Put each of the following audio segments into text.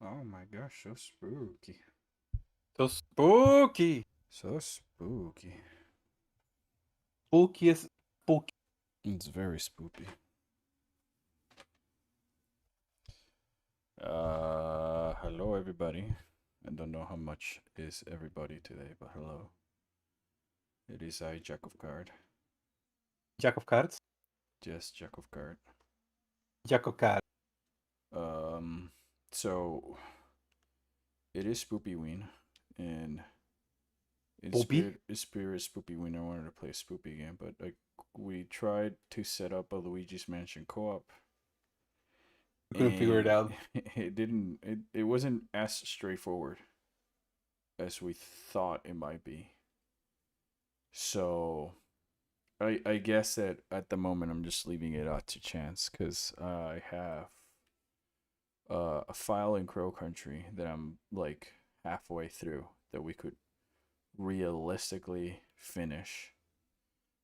Oh my gosh, so spooky. So spooky. So spooky. Spooky as spooky. It's very spooky. Hello everybody. I don't know how much is everybody today, but hello. It is I, Jack of Card. Jack of cards. Just Jack of Card. Jack of cards. Um, so it is Spookyween, and in Poopy. spirit Spookyween, I wanted to play a spoopy game, but we tried to set up a Luigi's Mansion co-op, We couldn't figure it and out. it wasn't as straightforward as we thought it might be. So I guess that at the moment I'm just leaving it out to chance because I have a file in Crow Country that I'm like halfway through that we could realistically finish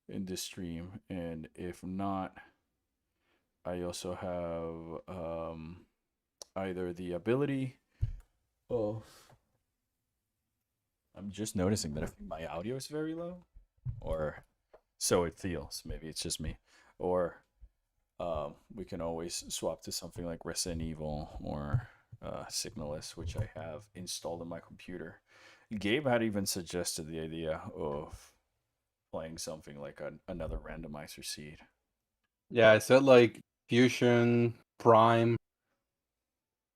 in this stream, and if not, I also have either the ability of I'm just noticing that if my audio is very low, or so it feels. Maybe it's just me. Or we can always swap to something like Resident Evil or Signalis, which I have installed on my computer. Gabe had even suggested the idea of playing something like another randomizer seed. Yeah, I said like Fusion, Prime,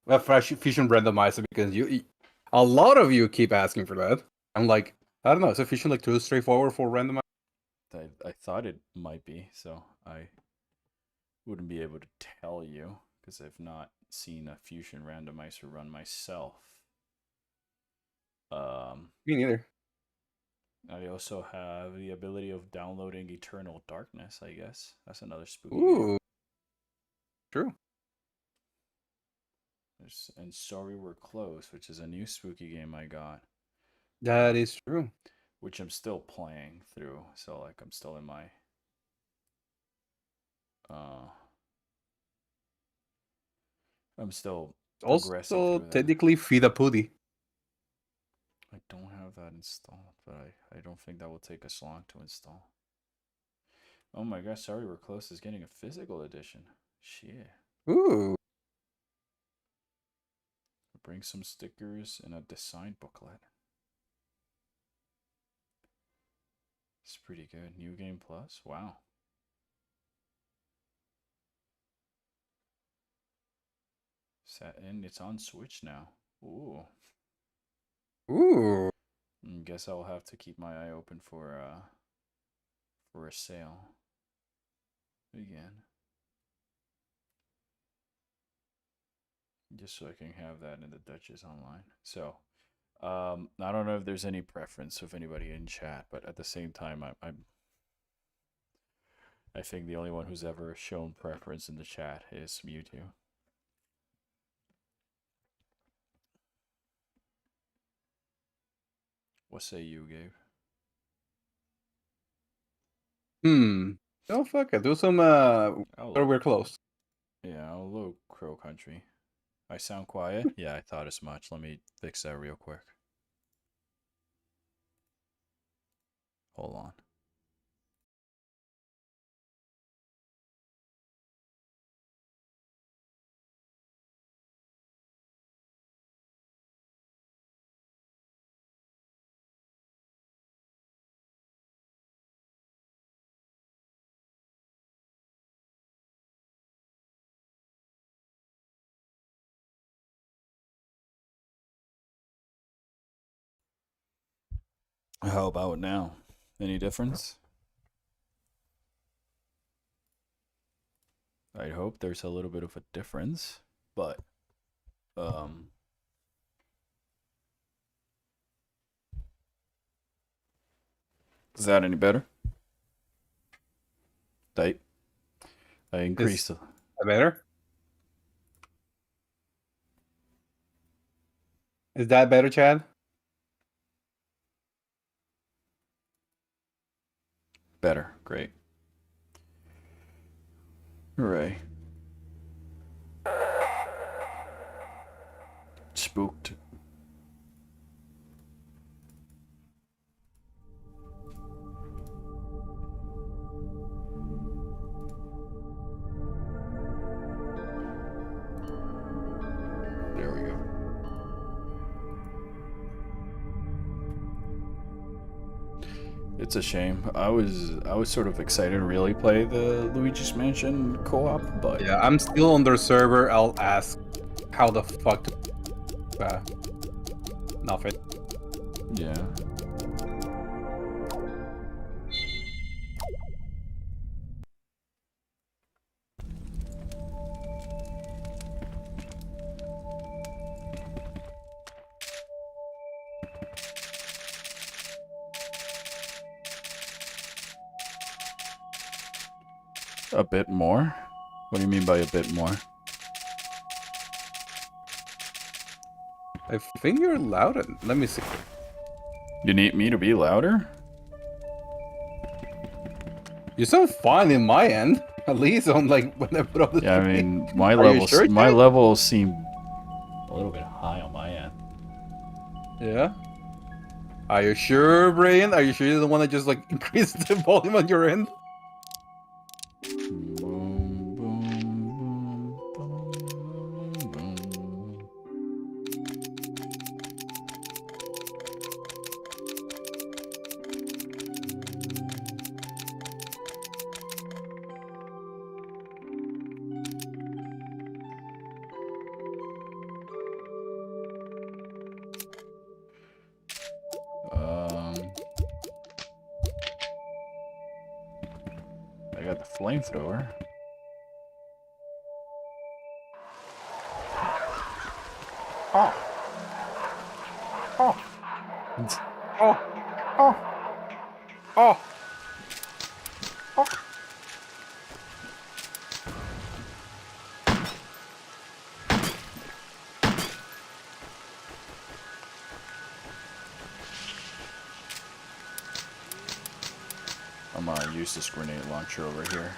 Fusion randomizer because a lot of you keep asking for that. I'm like, I don't know. Is a Fusion like too straightforward for randomizer? I thought it might be, so I wouldn't be able to tell you because I've not seen a Fusion randomizer run myself. Um, Me neither. I also have the ability of downloading Eternal Darkness, I guess. That's another spooky game. Ooh, true. And Sorry We're Close, which is a new spooky game I got, That is true. which I'm still playing through. So, like, I'm still in my. Uh, I'm still progressing Also, through that. technically, Fida Pudi. I don't have that installed, but I don't think that will take us long to install. Oh my gosh, Sorry We're Close is getting a physical edition. Shit. Ooh, Bring some stickers and a design booklet. It's pretty good. New Game Plus? Wow. And it's on Switch now. Ooh. ooh. Guess I'll have to keep my eye open for a sale again. Just so I can have that in the Duchess online. So, I don't know if there's any preference of anybody in chat, but at the same time, I think the only one who's ever shown preference in the chat is Mewtwo. What say you, Gabe? Oh fuck it. Do some I'll where load. we're close. Yeah, I'll load Crow Country. I sound quiet? Yeah, I thought as much. Let me fix that real quick. Hold on. How about now? Any difference? I hope there's a little bit of a difference, but um is that any better? I I Is increased the that better? Is that better, Chad? better. Great. Hooray. spooked. There we go. It's a shame. I was sort of excited to really play the Luigi's Mansion co-op, but Yeah, I'm still on their server. I'll ask how the fuck nothing. yeah. A bit more? What do you mean by a bit more? I think you're loud. Let me see. You need me to be louder? You sound fine in my end. At least on like when I put up the Yeah, I screen. mean my Are you levels sure, my Jack? levels seem a little bit high on my end. Yeah. Are you sure, Brian? Are you sure you're the one that just like increased the volume on your end? Boom, boom, boom, boom, boom. I got the flamethrower. Oh. Oh. Oh. Oh. Oh. Oh. I'm gonna use this grenade launcher over here.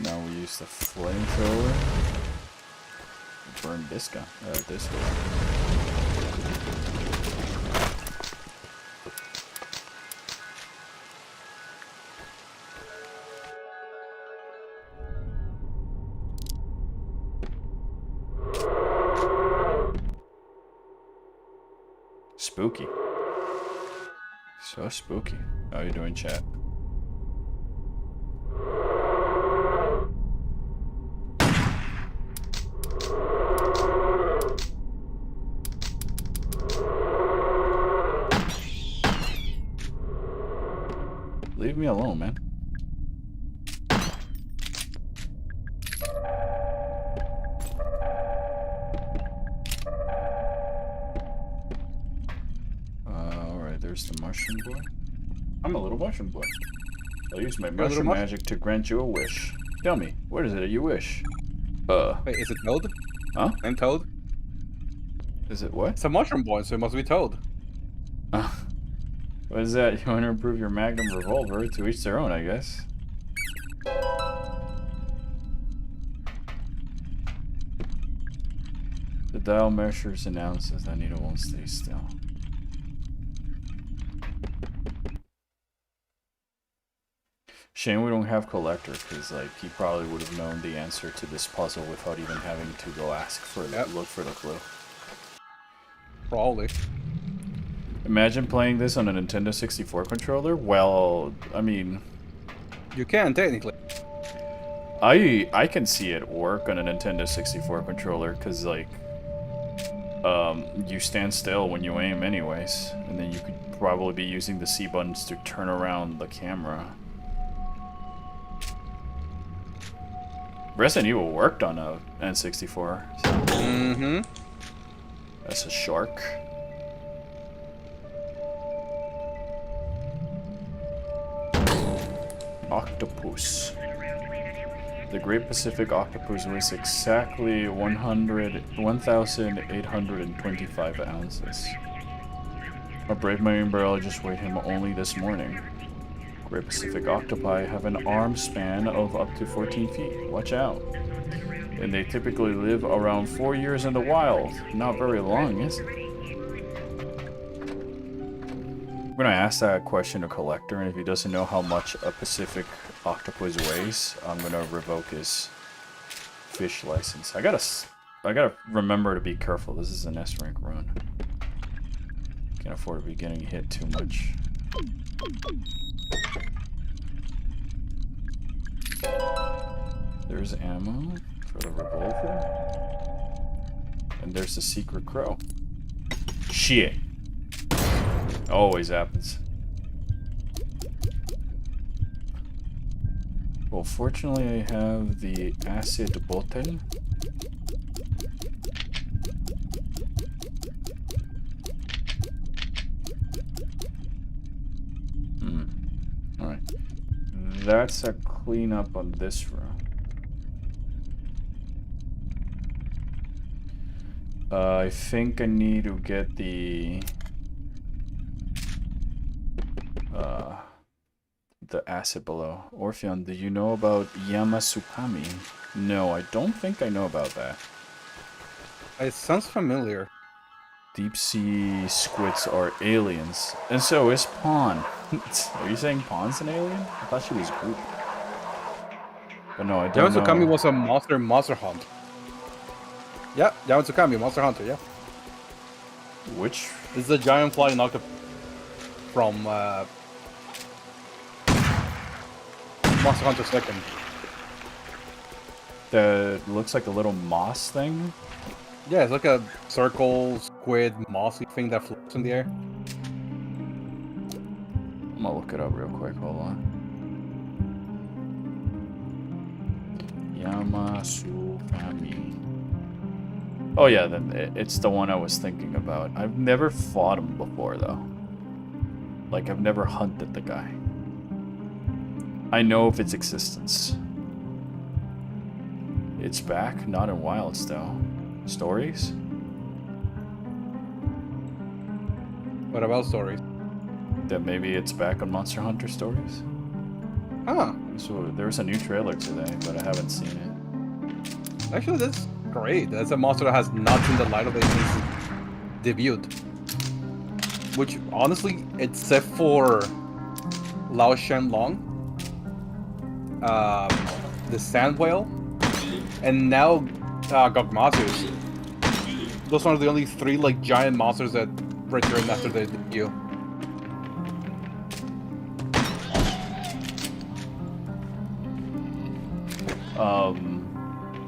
Now we use the flamethrower. Burn this guy. This door. Spooky. So spooky. How you doing, chat? Leave me alone, man. Alright, there's the mushroom boy. I'm a little mushroom boy. I'll use my mushroom magic to grant you a wish. Tell me, what is it that you wish? Wait, is it Toad? Huh? I'm Toad? Is it what? It's a mushroom boy, so it must be Toad. What is that? You want to improve your Magnum revolver? To each their own, I guess. The dial measures announces that needle won't stay still. Shame we don't have Collector, because like he probably would have known the answer to this puzzle without even having to go ask for look for the clue. Probably. Imagine playing this on a Nintendo 64 controller. Well, I mean, You can technically. I can see it work on a Nintendo 64 controller because like you stand still when you aim anyways, and then you could probably be using the C buttons to turn around the camera. Resident Evil worked on a N64. So. Mm-hmm. That's a shark. Octopus. The Great Pacific Octopus weighs exactly 1,825 ounces. A brave marine biologist weighed him only this morning. Great Pacific octopi have an arm span of up to 14 feet. Watch out. and they typically live around 4 years in the wild. Not very long, is it? When I ask that question to Collector, and if he doesn't know how much a Pacific octopus weighs, I'm gonna revoke his fish license. I gotta remember to be careful. This is an S rank run. Can't afford to be getting hit too much. There's ammo for the revolver. And there's the secret crow. Shit. Always happens. Well, fortunately I have the acid bottle. Alright. That's a cleanup on this room. I think I need to get the acid below. Orpheon, do you know about Yamasukami? No, I don't think I know about that. It sounds familiar. Deep sea squids are aliens. And so is Pawn. Are you saying Pawn's an alien? I thought she was Groot. But no, I don't know. Yamasukami was a monster hunt. Yeah, Yamasukami, monster hunter, yeah. Which? This is a giant flying octopus from Monster Hunter 2nd. That looks like a little moss thing? Yeah, it's like a circle, squid, mossy thing that floats in the air. I'm gonna look it up real quick, hold on. Yamasukami. Oh yeah, then it's the one I was thinking about. I've never fought him before though. Like, I've never hunted the guy. I know of its existence. It's back, not in wilds though. Stories? What about stories? That maybe it's back on Monster Hunter Stories? Huh. So there's a new trailer today, but I haven't seen it. Actually, that's great. That's a monster that has not seen the light of day since it debuted. Which, honestly, except for Lao Shenlong, the Sand Whale, and now Gogmasus, those are the only three like giant monsters that returned after the debut.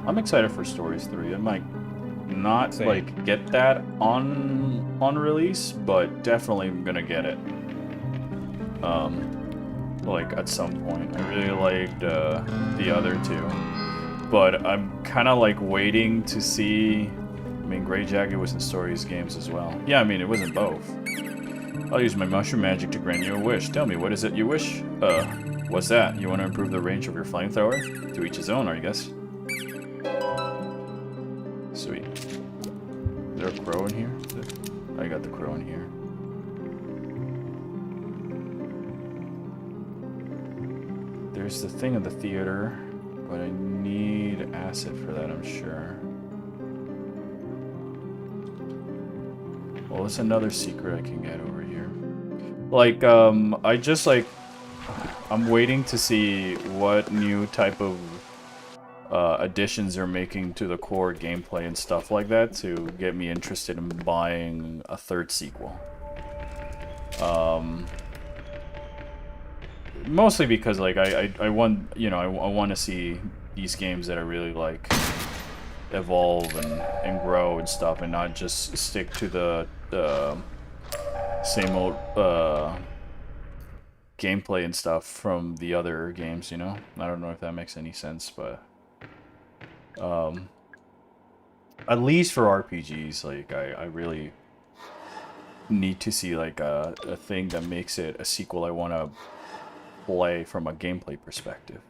I'm excited for Stories 3. I might not Same. like get that on release, but definitely I'm gonna get it. Like at some point. I really liked the other two, but I'm kind of like waiting to see. I mean, Grey Jacket was in Stories games as well. Yeah, I mean it was in both. I'll use my mushroom magic to grant you a wish. Tell me, what is it you wish? What's that? You want to improve the range of your flamethrower? To each his own, I guess. Sweet. Is there a crow in here? I got the crow in here. There's the thing in the theater, but I need acid for that, I'm sure. Well, there's another secret I can get over here. Like, I'm waiting to see what new type of additions they're making to the core gameplay and stuff like that to get me interested in buying a third sequel. Mostly because like I want, you know, I want to see these games that I really like evolve and grow and stuff, and not just stick to the same old gameplay and stuff from the other games, you know? I don't know if that makes any sense, but at least for RPGs, like I really need to see like a thing that makes it a sequel I want to play from a gameplay perspective.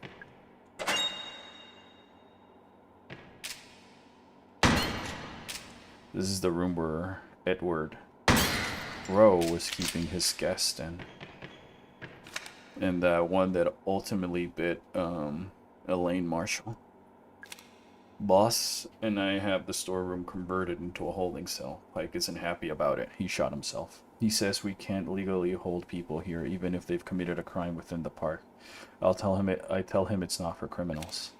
This is the room where Edward Rowe was keeping his guest in. And that one that ultimately bit Elaine Marshall. Boss and I have the storeroom converted into a holding cell. Pike isn't happy about it. He shot himself. He says we can't legally hold people here, even if they've committed a crime within the park. I tell him it's not for criminals.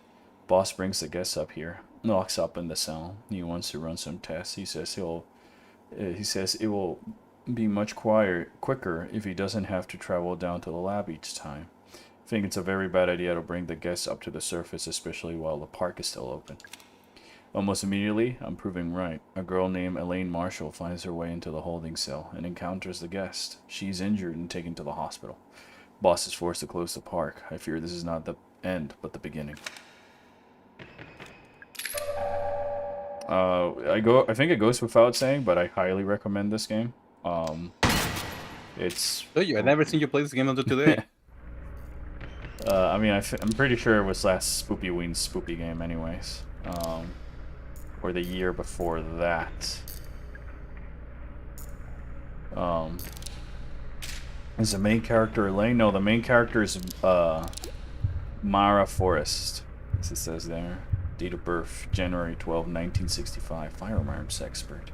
Boss brings the guests up here, locks up in the cell. He wants to run some tests. He says it will be much quicker if he doesn't have to travel down to the lab each time. I think it's a very bad idea to bring the guests up to the surface, especially while the park is still open. Almost immediately, I'm proving right. A girl named Elaine Marshall finds her way into the holding cell and encounters the guest. She's injured and taken to the hospital. Boss is forced to close the park. I fear this is not the end, but the beginning. I think it goes without saying, but I highly recommend this game. It's. Oh, I've never seen you play this game until today. I mean, I'm pretty sure it was last Spookyween's Spoopy game, anyways. Or the year before that. Is the main character Elaine? No, the main character is Mara Forrest, as it says there. Date of birth, January 12, 1965. Firearms expert.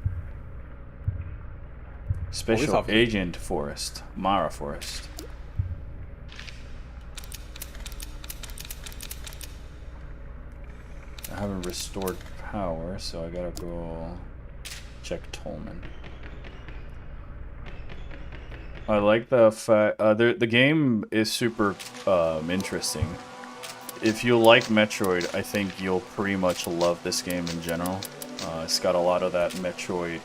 Special Agent Forrest. Mara Forrest. I haven't restored power, so I gotta go check Tolman. I like the fact the game is super interesting. If you like Metroid, I think you'll pretty much love this game in general. It's got a lot of that Metroid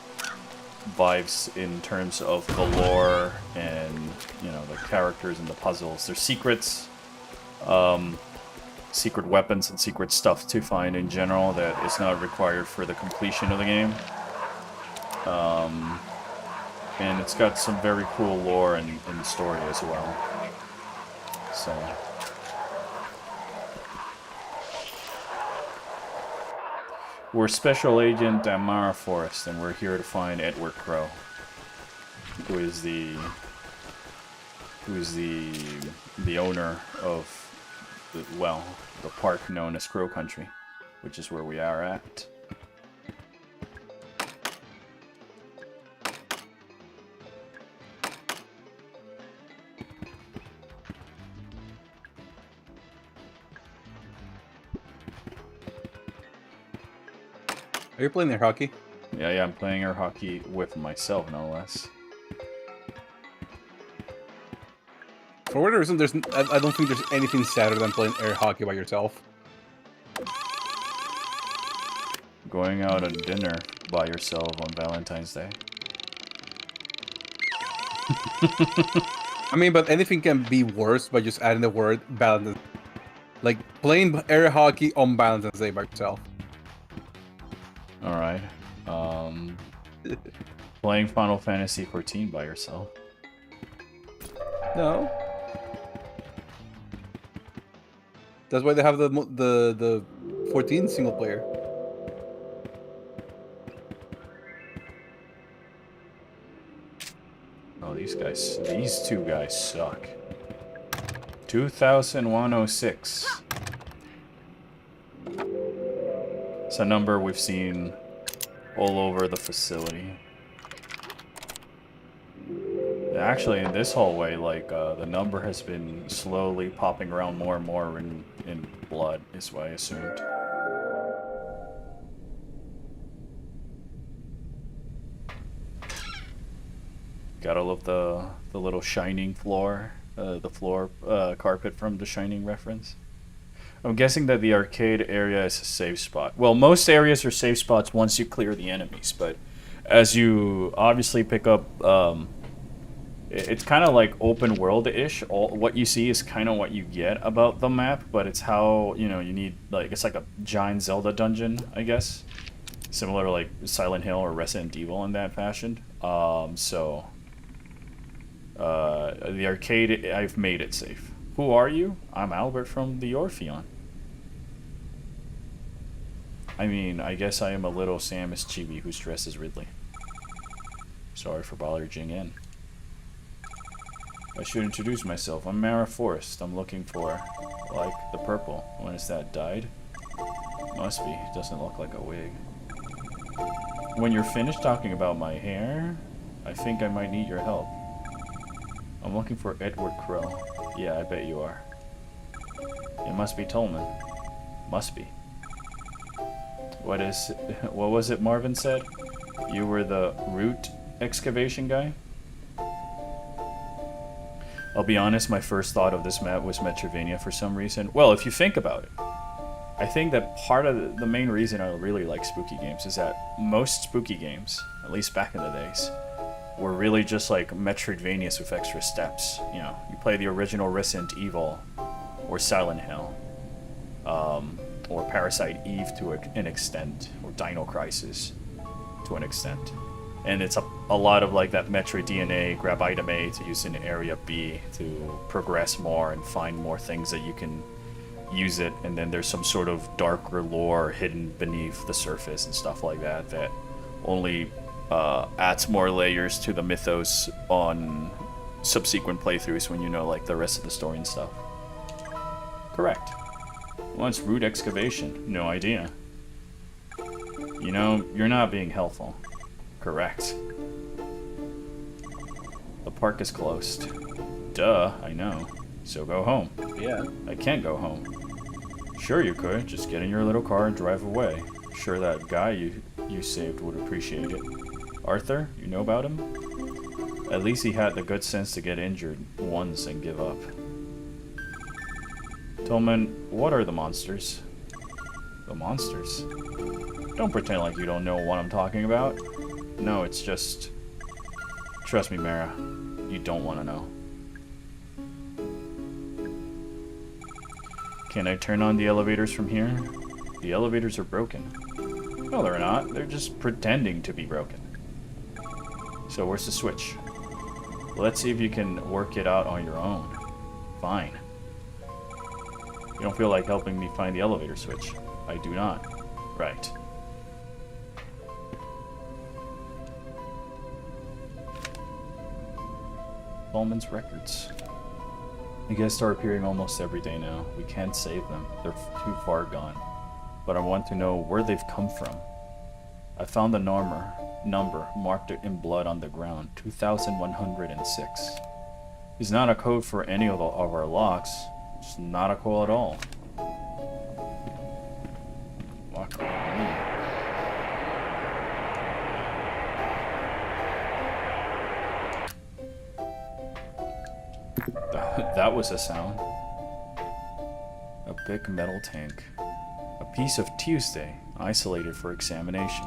vibes in terms of the lore and, you know, the characters and the puzzles. There's secrets, secret weapons and secret stuff to find in general that is not required for the completion of the game. And it's got some very cool lore in the story as well. So... We're Special Agent Mara Forrest, and we're here to find Edward Crow, who is the owner of the park known as Crow Country, which is where we are at. Are you playing air hockey? Yeah, I'm playing air hockey with myself, no less. For whatever reason, I don't think there's anything sadder than playing air hockey by yourself. Going out on dinner by yourself on Valentine's Day. I mean, but anything can be worse by just adding the word Valentine's. Like playing air hockey on Valentine's Day by yourself. Alright. Playing Final Fantasy 14 by yourself. No. That's why they have the 14 single player. Oh, these two guys suck. 2106. It's a number we've seen all over the facility. Actually, in this hallway, like, the number has been slowly popping around more and more in blood, is what I assumed. Gotta love the little shining floor, the floor carpet from the Shining reference. I'm guessing that the arcade area is a safe spot. Well, most areas are safe spots once you clear the enemies, but as you obviously pick up, it's kind of like open world-ish. What you see is kind of what you get about the map, but it's how, you know, you need, like, it's like a giant Zelda dungeon, I guess. Similar to, like, Silent Hill or Resident Evil in that fashion. The arcade, I've made it safe. Who are you? I'm Albert from the Orpheon. I mean, I guess I am a little Samus chibi who's dressed as Ridley. Sorry for barging in. I should introduce myself. I'm Mara Forrest. I'm looking for, like, the purple. When is that? Died? Must be. Doesn't look like a wig. When you're finished talking about my hair, I think I might need your help. I'm looking for Edward Crow. Yeah, I bet you are. It must be Tolman. Must be. What was it Marvin said? You were the root excavation guy? I'll be honest, my first thought of this map was Metroidvania for some reason. Well, if you think about it, I think that part of the main reason I really like spooky games is that most spooky games, at least back in the days, were really just like Metroidvanias with extra steps. You know, you play the original Resident Evil, or Silent Hill, or Parasite Eve to an extent, or Dino Crisis to an extent. And it's a lot of like that Metroid DNA, grab item A to use in area B to progress more and find more things that you can use it, and then there's some sort of darker lore hidden beneath the surface and stuff like that that only adds more layers to the mythos on subsequent playthroughs when you know like the rest of the story and stuff. Correct. What's root excavation? No idea. You know, you're not being helpful. Correct. The park is closed. Duh, I know. So go home. Yeah. I can't go home. Sure you could. Just get in your little car and drive away. Sure that guy you saved would appreciate it. Arthur, you know about him? At least he had the good sense to get injured once and give up. Tolman, what are the monsters? The monsters? Don't pretend like you don't know what I'm talking about. No, it's just... Trust me, Mara. You don't want to know. Can I turn on the elevators from here? The elevators are broken. No, they're not. They're just pretending to be broken. So where's the switch? Let's see if you can work it out on your own. Fine. You don't feel like helping me find the elevator switch? I do not. Right. Bowman's records. You guys start appearing almost every day now. We can't save them. They're too far gone. But I want to know where they've come from. I found the number marked in blood on the ground. 2106. It's not a code for any of our locks. It's not a code at all. Lock on. That was a sound. A big metal tank. A piece of Tuesday, isolated for examination.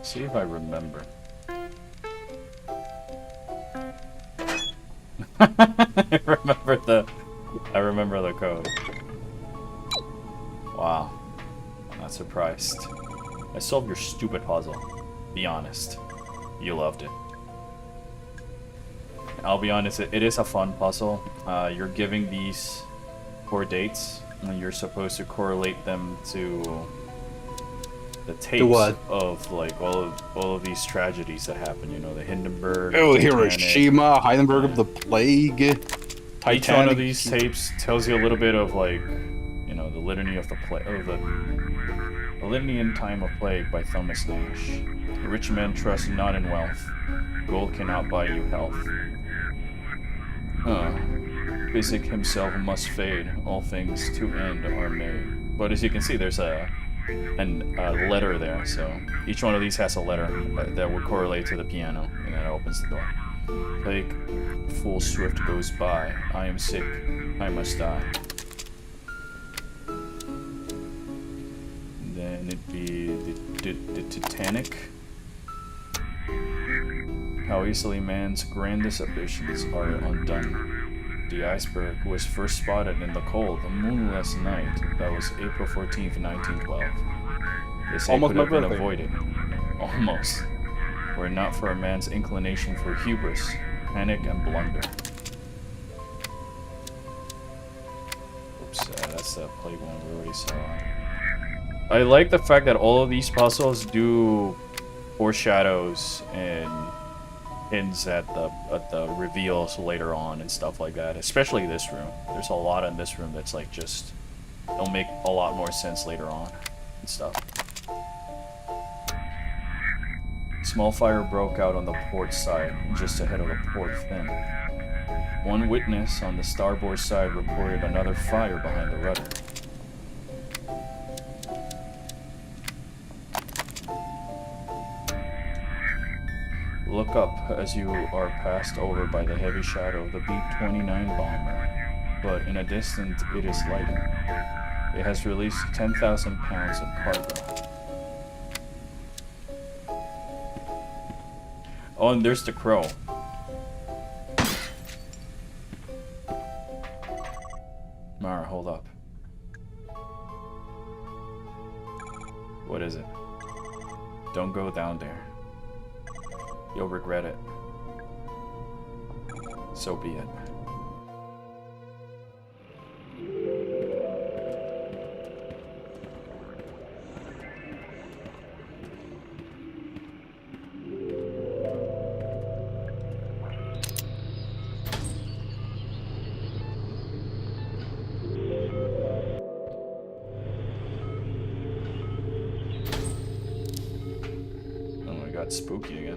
See if I remember. I remember the code. Wow. I'm not surprised. I solved your stupid puzzle. Be honest. You loved it. I'll be honest, it is a fun puzzle. You're giving these 4 dates, and you're supposed to correlate them to the tapes of like all of these tragedies that happen. You know, the Hindenburg. Oh, Hiroshima, Heidelberg of the Plague. Titanic. Each one of these tapes tells you a little bit of like, you know, the litany of the the litany in time of plague by Thomas Nash. Rich men trust not in wealth. Gold cannot buy you health. Physic himself must fade. All things to end are made. But as you can see, there's a letter there. So each one of these has a letter that will correlate to the piano, and then it opens the door. Plague full swift goes by. I am sick. I must die. And then it'd be the Titanic. How easily man's grandest ambitions are undone. The iceberg was first spotted in the cold, a moonless night. That was April 14th, 1912. They say Almost could have my been birthday. avoided. Almost. Were it not for a man's inclination for hubris, panic, and blunder. Oops, that's the plague one we already saw. I like the fact that all of these puzzles do foreshadows and hints at the reveals later on and stuff like that. Especially this room. There's a lot in this room that's like just it'll make a lot more sense later on and stuff. Small fire broke out on the port side, just ahead of the port fin. One witness on the starboard side reported another fire behind the rudder. Look up as you are passed over by the heavy shadow of the B-29 bomber, but in a distance it is lighting. It has released 10,000 pounds of cargo. Oh, and there's the crow. Mara, hold up. What is it? Don't go down there. You'll regret it. So be it. Spooky again.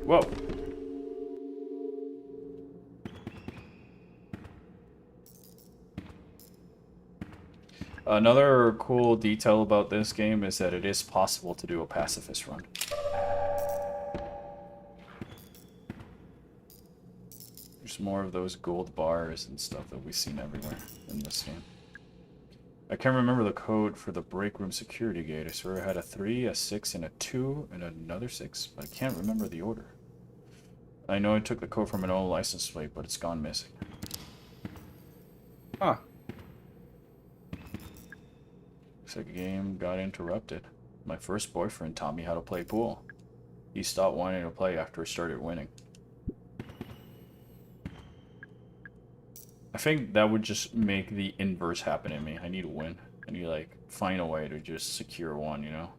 Whoa. Another cool detail about this game is that it is possible to do a pacifist run. There's more of those gold bars and stuff that we've seen everywhere in this game. I can't remember the code for the break room security gate. I swear I had a 3, a 6, and a 2, and another 6, but I can't remember the order. I know I took the code from an old license plate, but it's gone missing. Huh. Looks like a game got interrupted. My first boyfriend taught me how to play pool. He stopped wanting to play after I started winning. I think that would just make the inverse happen in me. I need to win. I need to, like, find a way to just secure one, you know?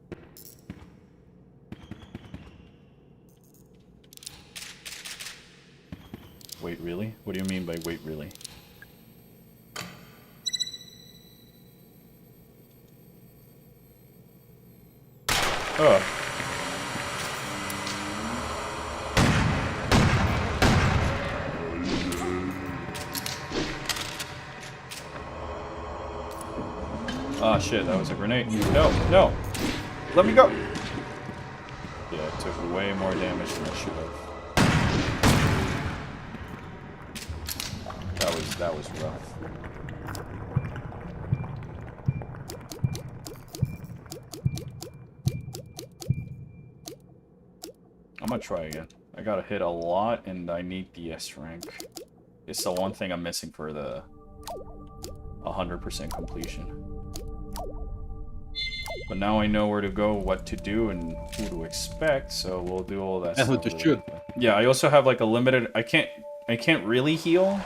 Wait, really? What do you mean by wait, really? Oh. Ah, shit, that was a grenade. No, no! Let me go! Yeah, it took way more damage than I should have. That was rough. I'm gonna try again. I gotta hit a lot, and I need the S rank. It's the one thing I'm missing for the 100% completion. But now I know where to go, what to do, and who to expect, so we'll do all that and stuff. who to shoot. Yeah, I also have like a limited... I can't really heal,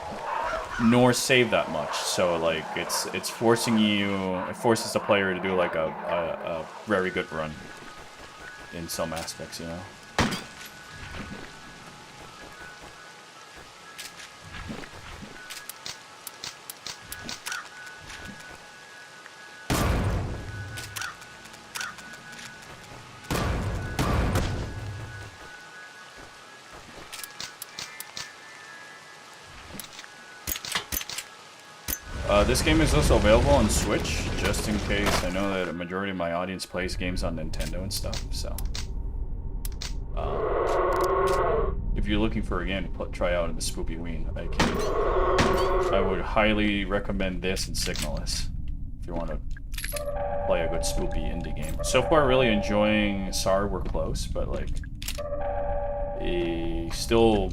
nor save that much. So like it's forcing you... It forces the player to do like a very good run in some aspects, you know? This game is also available on Switch, just in case. I know that a majority of my audience plays games on Nintendo and stuff, so... if you're looking for a game to try out in the Spookyween, I would highly recommend this and Signalis, if you want to play a good spooky indie game. So far, really enjoying SAR. We're close, but like... still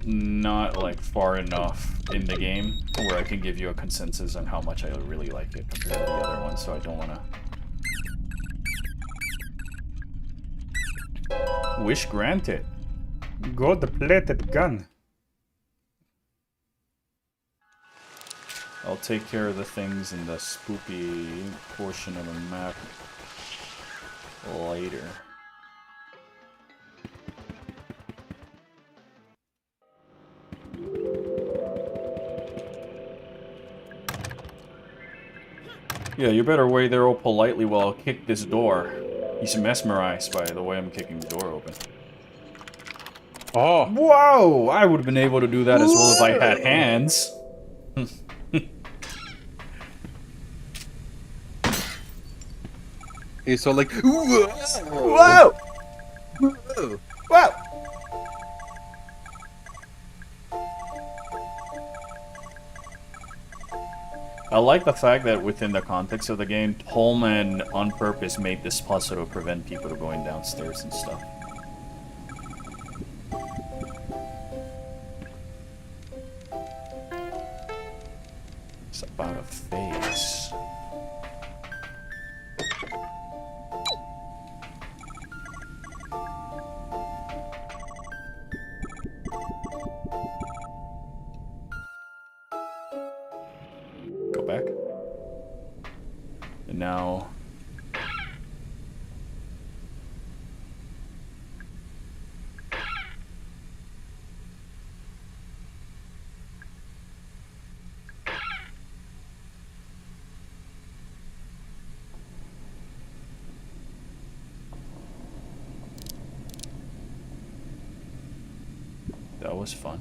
not like far enough in the game where I can give you a consensus on how much I really like it compared to the other one, so I don't want to... Wish granted. Gold-plated gun. I'll take care of the things in the spooky portion of the map later. Yeah, you better wait there all politely while I'll kick this door. He's mesmerized by the way I'm kicking the door open. Oh! Whoa! I would have been able to do that as well if I had hands. He's so like, Whoa! Whoa! I like the fact that within the context of the game, Pullman on purpose made this puzzle to prevent people from going downstairs and stuff. It's about a face. Go back. And now... That was fun.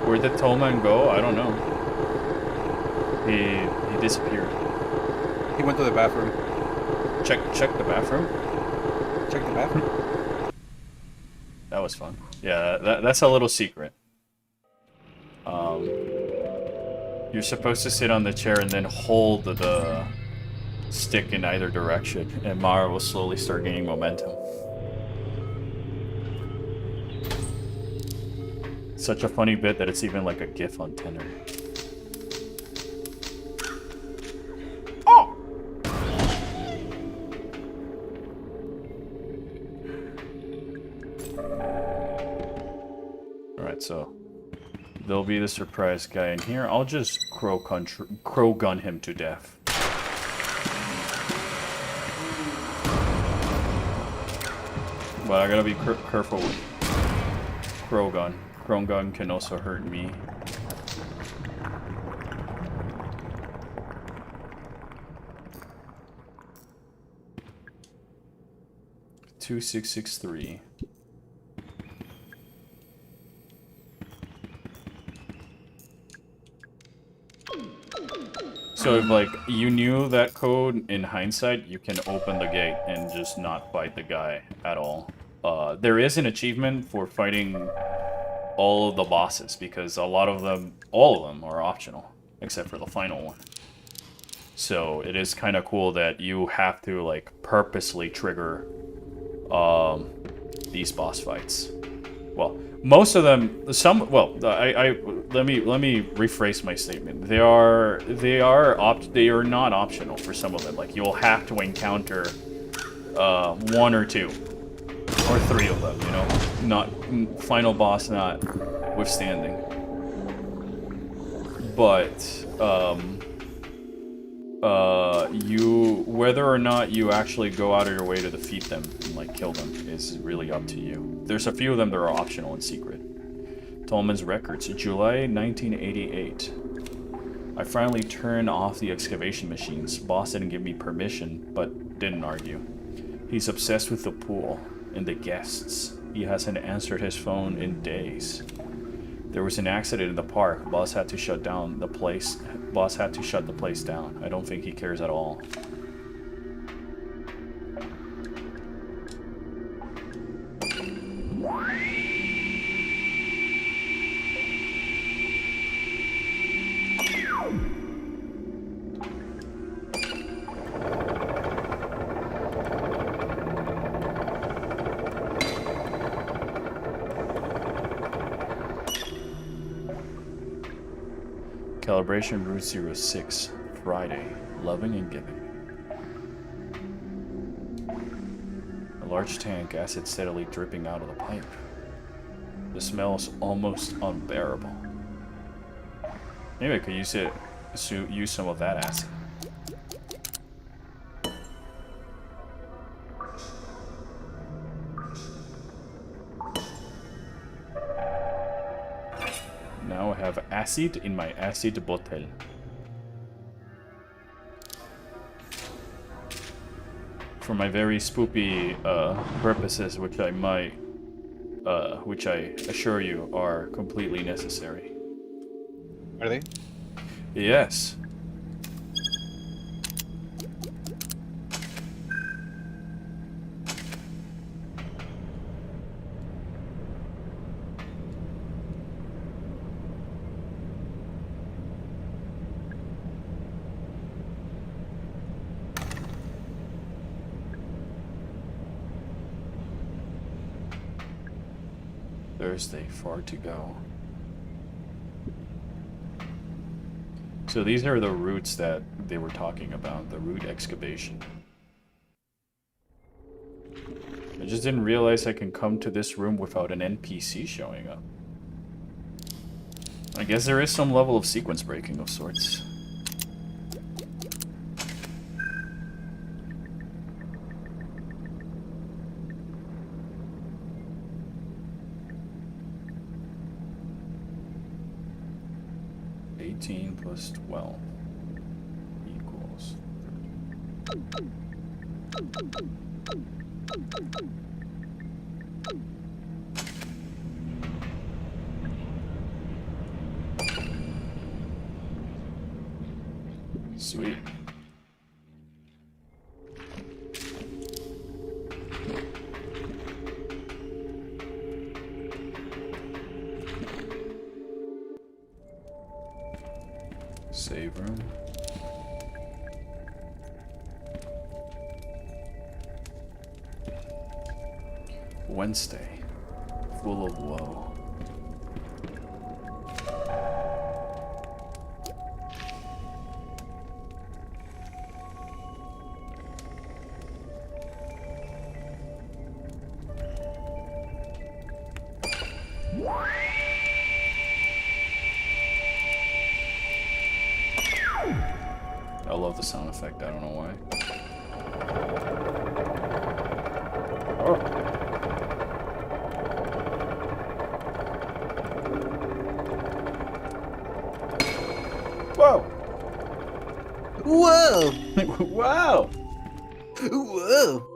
Where did Tolman go? I don't know. He disappeared. he went to the bathroom. Check the bathroom. Check the bathroom. That was fun. Yeah, that's a little secret. You're supposed to sit on the chair and then hold the stick in either direction, and Mara will slowly start gaining momentum. Such a funny bit that it's even like a GIF on Tinder. Oh! Alright, so there'll be the surprise guy in here. I'll just crow gun him to death. But I gotta be careful with crow gun. Crow gun can also hurt me. $2663. So if, like, you knew that code in hindsight, you can open the gate and just not fight the guy at all. There is an achievement for fighting all of the bosses, because a lot of them, all of them, are optional, except for the final one. So it is kind of cool that you have to, like, purposely trigger these boss fights. Well, most of them, let me rephrase my statement. They are not optional for some of them. Like, you'll have to encounter one or two or three of them, you know, not final boss notwithstanding. But whether or not you actually go out of your way to defeat them and, like, kill them is really up to you. There's a few of them that are optional and secret. Tolman's Records, July 1988. I finally turned off the excavation machines. Boss didn't give me permission, but didn't argue. He's obsessed with the pool and the guests. He hasn't answered his phone in days. There was an accident in the park. Boss had to shut the place down. I don't think he cares at all. Calibration Route 06. Friday. Loving and giving. A large tank, acid steadily dripping out of the pipe. The smell is almost unbearable. Maybe I could use some of that acid. Now I have acid in my acid bottle. For my very spoopy purposes, which I assure you are completely necessary. Are they? Yes. Thursday, far to go. So these are the routes that they were talking about, the route excavation. I just didn't realize I can come to this room without an NPC showing up. I guess there is some level of sequence breaking of sorts. Plus 12 equals 30. Sweet. Save room. Wednesday. Full of woe. I love the sound effect, I don't know why. Oh. Whoa! Whoa! Wow! Whoa!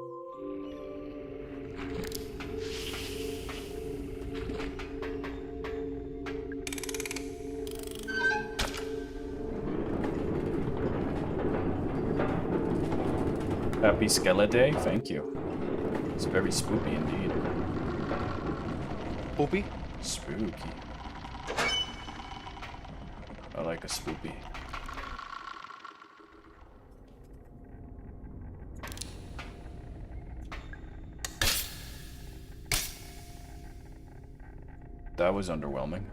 Happy Skele Day, thank you. It's very spooky indeed. Poopy? Spooky. I like a spoopy. That was underwhelming.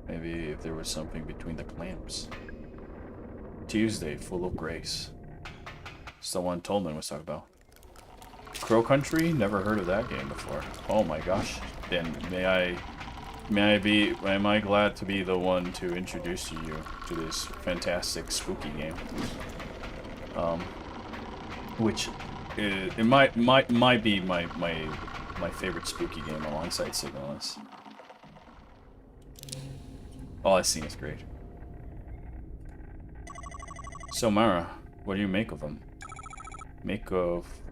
Maybe if there was something between the clamps. Tuesday, full of grace. It's the one Tolman was talking about. Crow Country? Never heard of that game before. Oh my gosh. Then am I glad to be the one to introduce you to this fantastic spooky game. Which it might be my favorite spooky game alongside Signalis. All I've seen is great. So Mara, what do you make of them?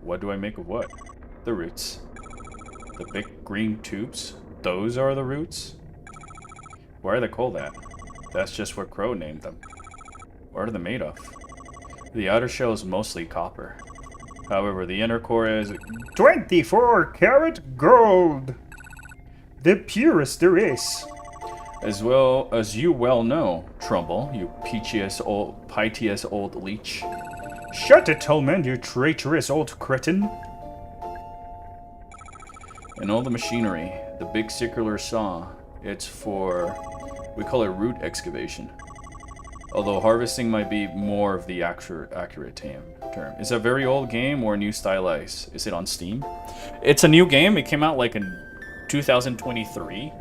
What do I make of what? The roots. The big green tubes? Those are the roots? Why are they called that? That's just what Crow named them. What are they made of? The outer shell is mostly copper. However, the inner core is 24-karat gold! The purest there is. As well as you well know, Trumbull, you piteous old leech. Shut it, Tolman, you traitorous old cretin. And all the machinery, the big circular saw, it's for, we call it root excavation. Although harvesting might be more of the accurate term. Is it a very old game or a new stylized? Is it on Steam? It's a new game. It came out like in 2023.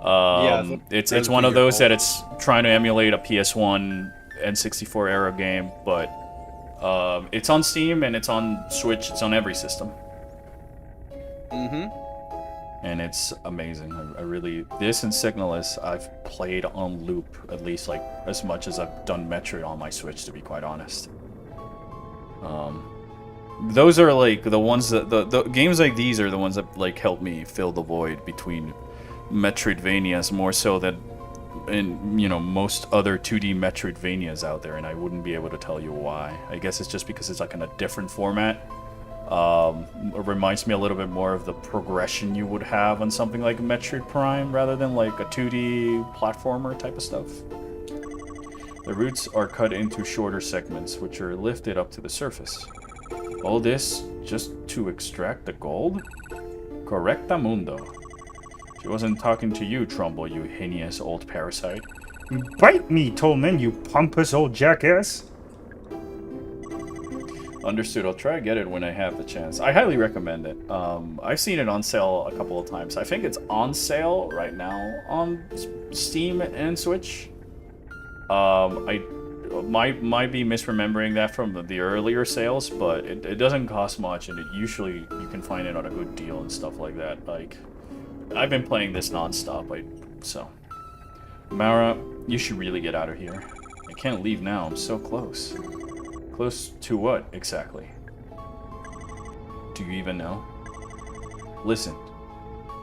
Yeah, It's one of those that it's trying to emulate a PS1 N64 era game, but it's on Steam and it's on Switch. It's on every system. And it's amazing. I really, this and Signalis I've played on loop at least like as much as I've done Metroid on my Switch, to be quite honest. Those are like the ones that the games like these are the ones that like help me fill the void between Metroidvanias more so than in, you know, most other 2D Metroidvanias out there, and I wouldn't be able to tell you why. I guess it's just because it's like in a different format. It reminds me a little bit more of the progression you would have on something like Metroid Prime rather than like a 2D platformer type of stuff. The roots are cut into shorter segments which are lifted up to the surface. All this just to extract the gold? Correctamundo. She wasn't talking to you, Trumbull, you heinous old parasite. Bite me, Tolman, you pompous old jackass. Understood. I'll try to get it when I have the chance. I highly recommend it. I've seen it on sale a couple of times. I think it's on sale right now on Steam and Switch. I might be misremembering that from the earlier sales, but it doesn't cost much, and it usually you can find it on a good deal and stuff like that. Like, I've been playing this non-stop, so. Mara, you should really get out of here. I can't leave now. I'm so close. Close to what, exactly? Do you even know? Listen,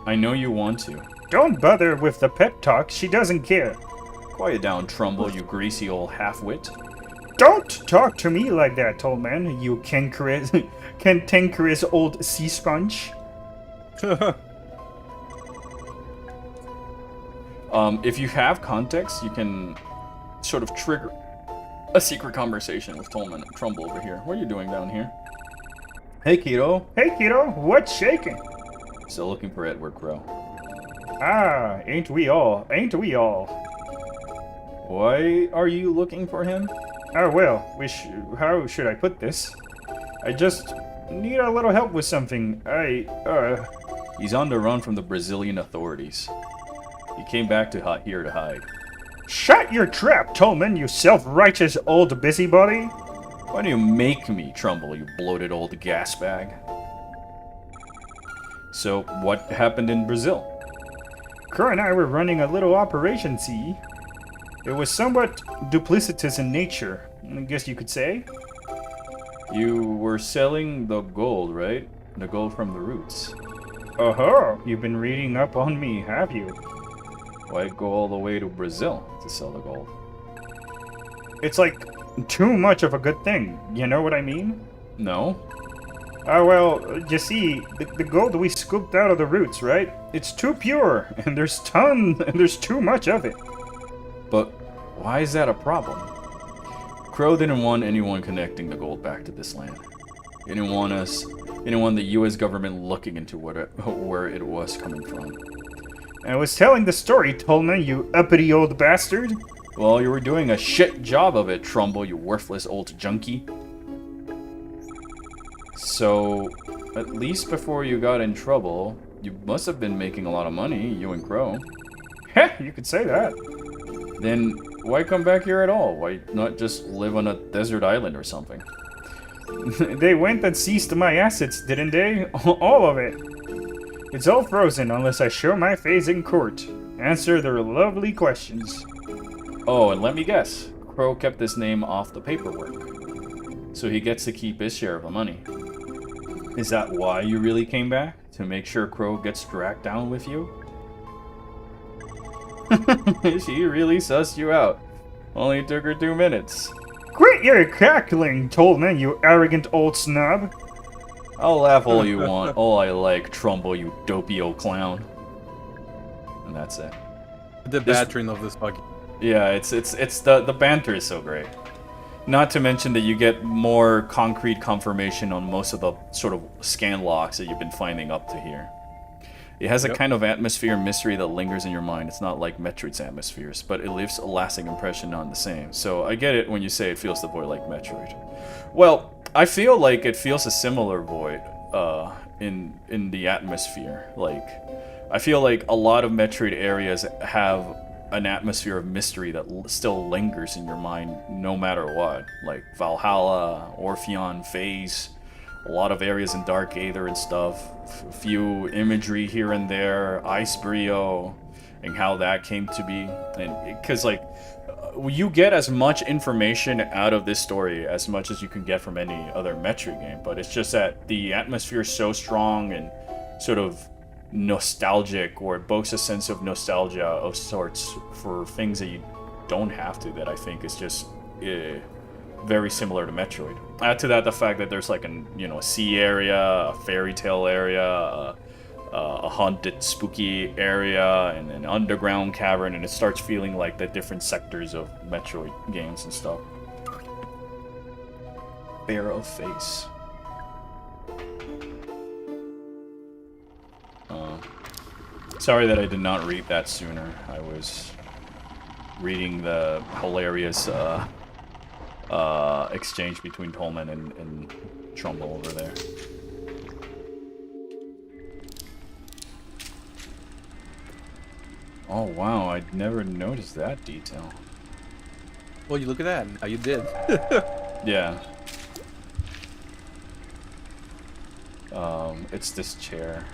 I know you want to. Don't bother with the pep talk, she doesn't care. Quiet down, Trumbull, you greasy old half-wit. Don't talk to me like that, Tolman, you cantankerous old sea sponge. If you have context, you can sort of trigger a secret conversation with Trumbull over here. What are you doing down here? Hey, Keto. Hey, kiddo, what's shaking? Still looking for Edward Crow. Ah, ain't we all, ain't we all? Why are you looking for him? Oh well, how should I put this? I just need a little help with something. He's on the run from the Brazilian authorities. He came back to here to hide. Shut your trap, Tolman, you self-righteous old busybody! Why do you make me, Trumbull, you bloated old gas bag? So, what happened in Brazil? Crow and I were running a little operation, see? It was somewhat duplicitous in nature, I guess you could say. You were selling the gold, right? The gold from the roots. Oh-ho, you've been reading up on me, have you? Why go all the way to Brazil to sell the gold? It's like too much of a good thing, you know what I mean? No? Oh well, you see, the gold we scooped out of the roots, right? It's too pure, and there's too much of it. But why is that a problem? Crow didn't want anyone connecting the gold back to this land. He didn't want the U.S. government looking into where it was coming from. I was telling the story, Tolman, you uppity old bastard. Well, you were doing a shit job of it, Trumbull, you worthless old junkie. So, at least before you got in trouble, you must have been making a lot of money, you and Crow. Heh, you could say that. Then, why come back here at all? Why not just live on a desert island or something? They went and seized my assets, didn't they? All of it. It's all frozen unless I show my face in court. Answer their lovely questions. Oh, and let me guess. Crow kept his name off the paperwork. So he gets to keep his share of the money. Is that why you really came back? To make sure Crow gets dragged down with you? She really sussed you out. Only took her 2 minutes. Quit your cackling, Tolman, you arrogant old snob. I'll laugh all you want. All I like, Trumbull, you dopey old clown. And that's it. The battering of this fucking. Yeah, it's the banter is so great. Not to mention that you get more concrete confirmation on most of the sort of scan logs that you've been finding up to here. It has a Yep. kind of atmosphere and mystery that lingers in your mind. It's not like Metroid's atmospheres, but it leaves a lasting impression on the same. So I get it when you say it feels the void like Metroid. Well, I feel like it feels a similar void in the atmosphere. Like, I feel like a lot of Metroid areas have an atmosphere of mystery that still lingers in your mind no matter what. Like Valhalla, Orpheon, Phase, a lot of areas in Dark Aether and stuff. Few imagery here and there, Ice Brio, and how that came to be. And because like you get as much information out of this story as much as you can get from any other Metroid game, but it's just that the atmosphere is so strong and sort of nostalgic, or evokes a sense of nostalgia of sorts for things that you don't have to, that I think is just very similar to Metroid. Add to that the fact that there's like a sea area, a fairy tale area, a haunted, spooky area, and an underground cavern, and it starts feeling like the different sectors of Metroid games and stuff. Bear of Face. Sorry that I did not read that sooner. I was reading the hilarious exchange between Tolman and Trumbull over there. Oh wow, I'd never noticed that detail. Well, you look at that. How you did. Yeah. It's this chair.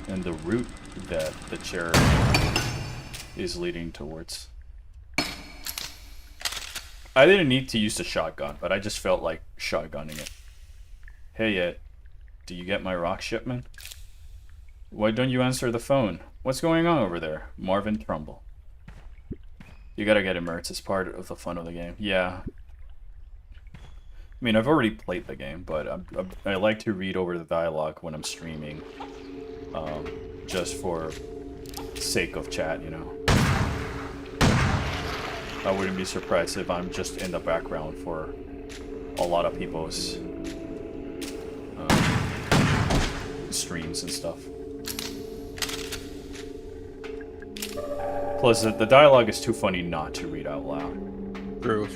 And the route that the chair is leading towards. I didn't need to use the shotgun, but I just felt like shotgunning it. Hey, do you get my rock shipment? Why don't you answer the phone? What's going on over there? Marvin Trumbull. You gotta get immersed. It's part of the fun of the game. Yeah. I mean, I've already played the game, but I like to read over the dialogue when I'm streaming. Just for sake of chat, you know. I wouldn't be surprised if I'm just in the background for a lot of people's streams and stuff. Plus, the dialogue is too funny not to read out loud. True.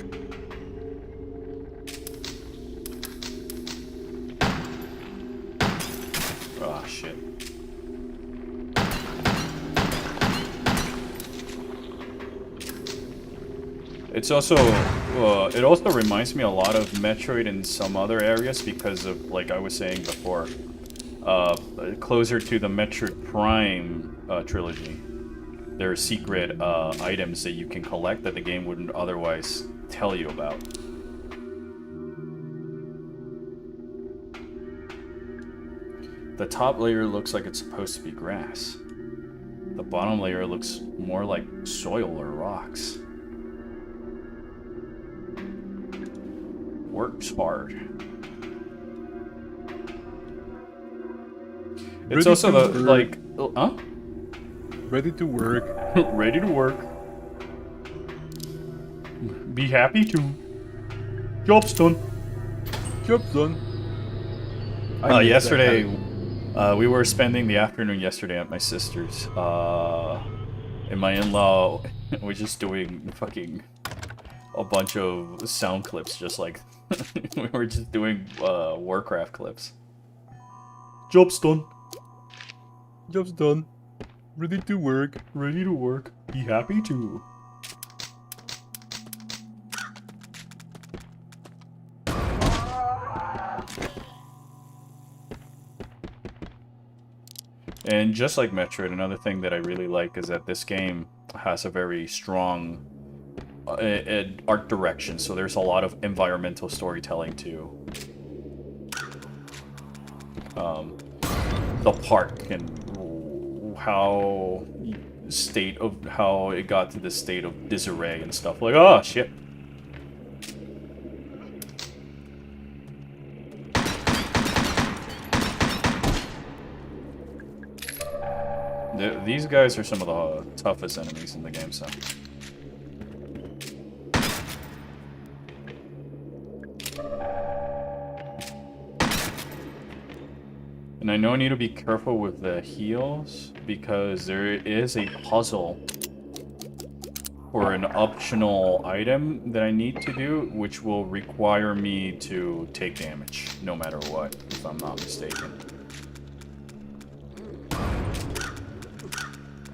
Ah, shit. It's also, it also reminds me a lot of Metroid in some other areas because of, like I was saying before, closer to the Metroid Prime trilogy. There are secret items that you can collect that the game wouldn't otherwise tell you about. The top layer looks like it's supposed to be grass. The bottom layer looks more like soil or rocks. Works hard. It's Ready also to the, work. like, huh? Ready to work. Ready to work. Be happy to. Job's done. Job's done. I miss Yesterday, that kind we were spending the afternoon yesterday at my sister's. And my in-law was just doing fucking a bunch of sound clips, just like we were just doing Warcraft clips. Job's done. Job's done. Ready to work. Ready to work. Be happy to. And just like Metroid, another thing that I really like is that this game has a very strong art direction, so there's a lot of environmental storytelling too. The park and how it got to this state of disarray and stuff. Like, oh shit. These guys are some of the toughest enemies in the game, so. And I know I need to be careful with the heals because there is a puzzle for an optional item that I need to do, which will require me to take damage no matter what, if I'm not mistaken.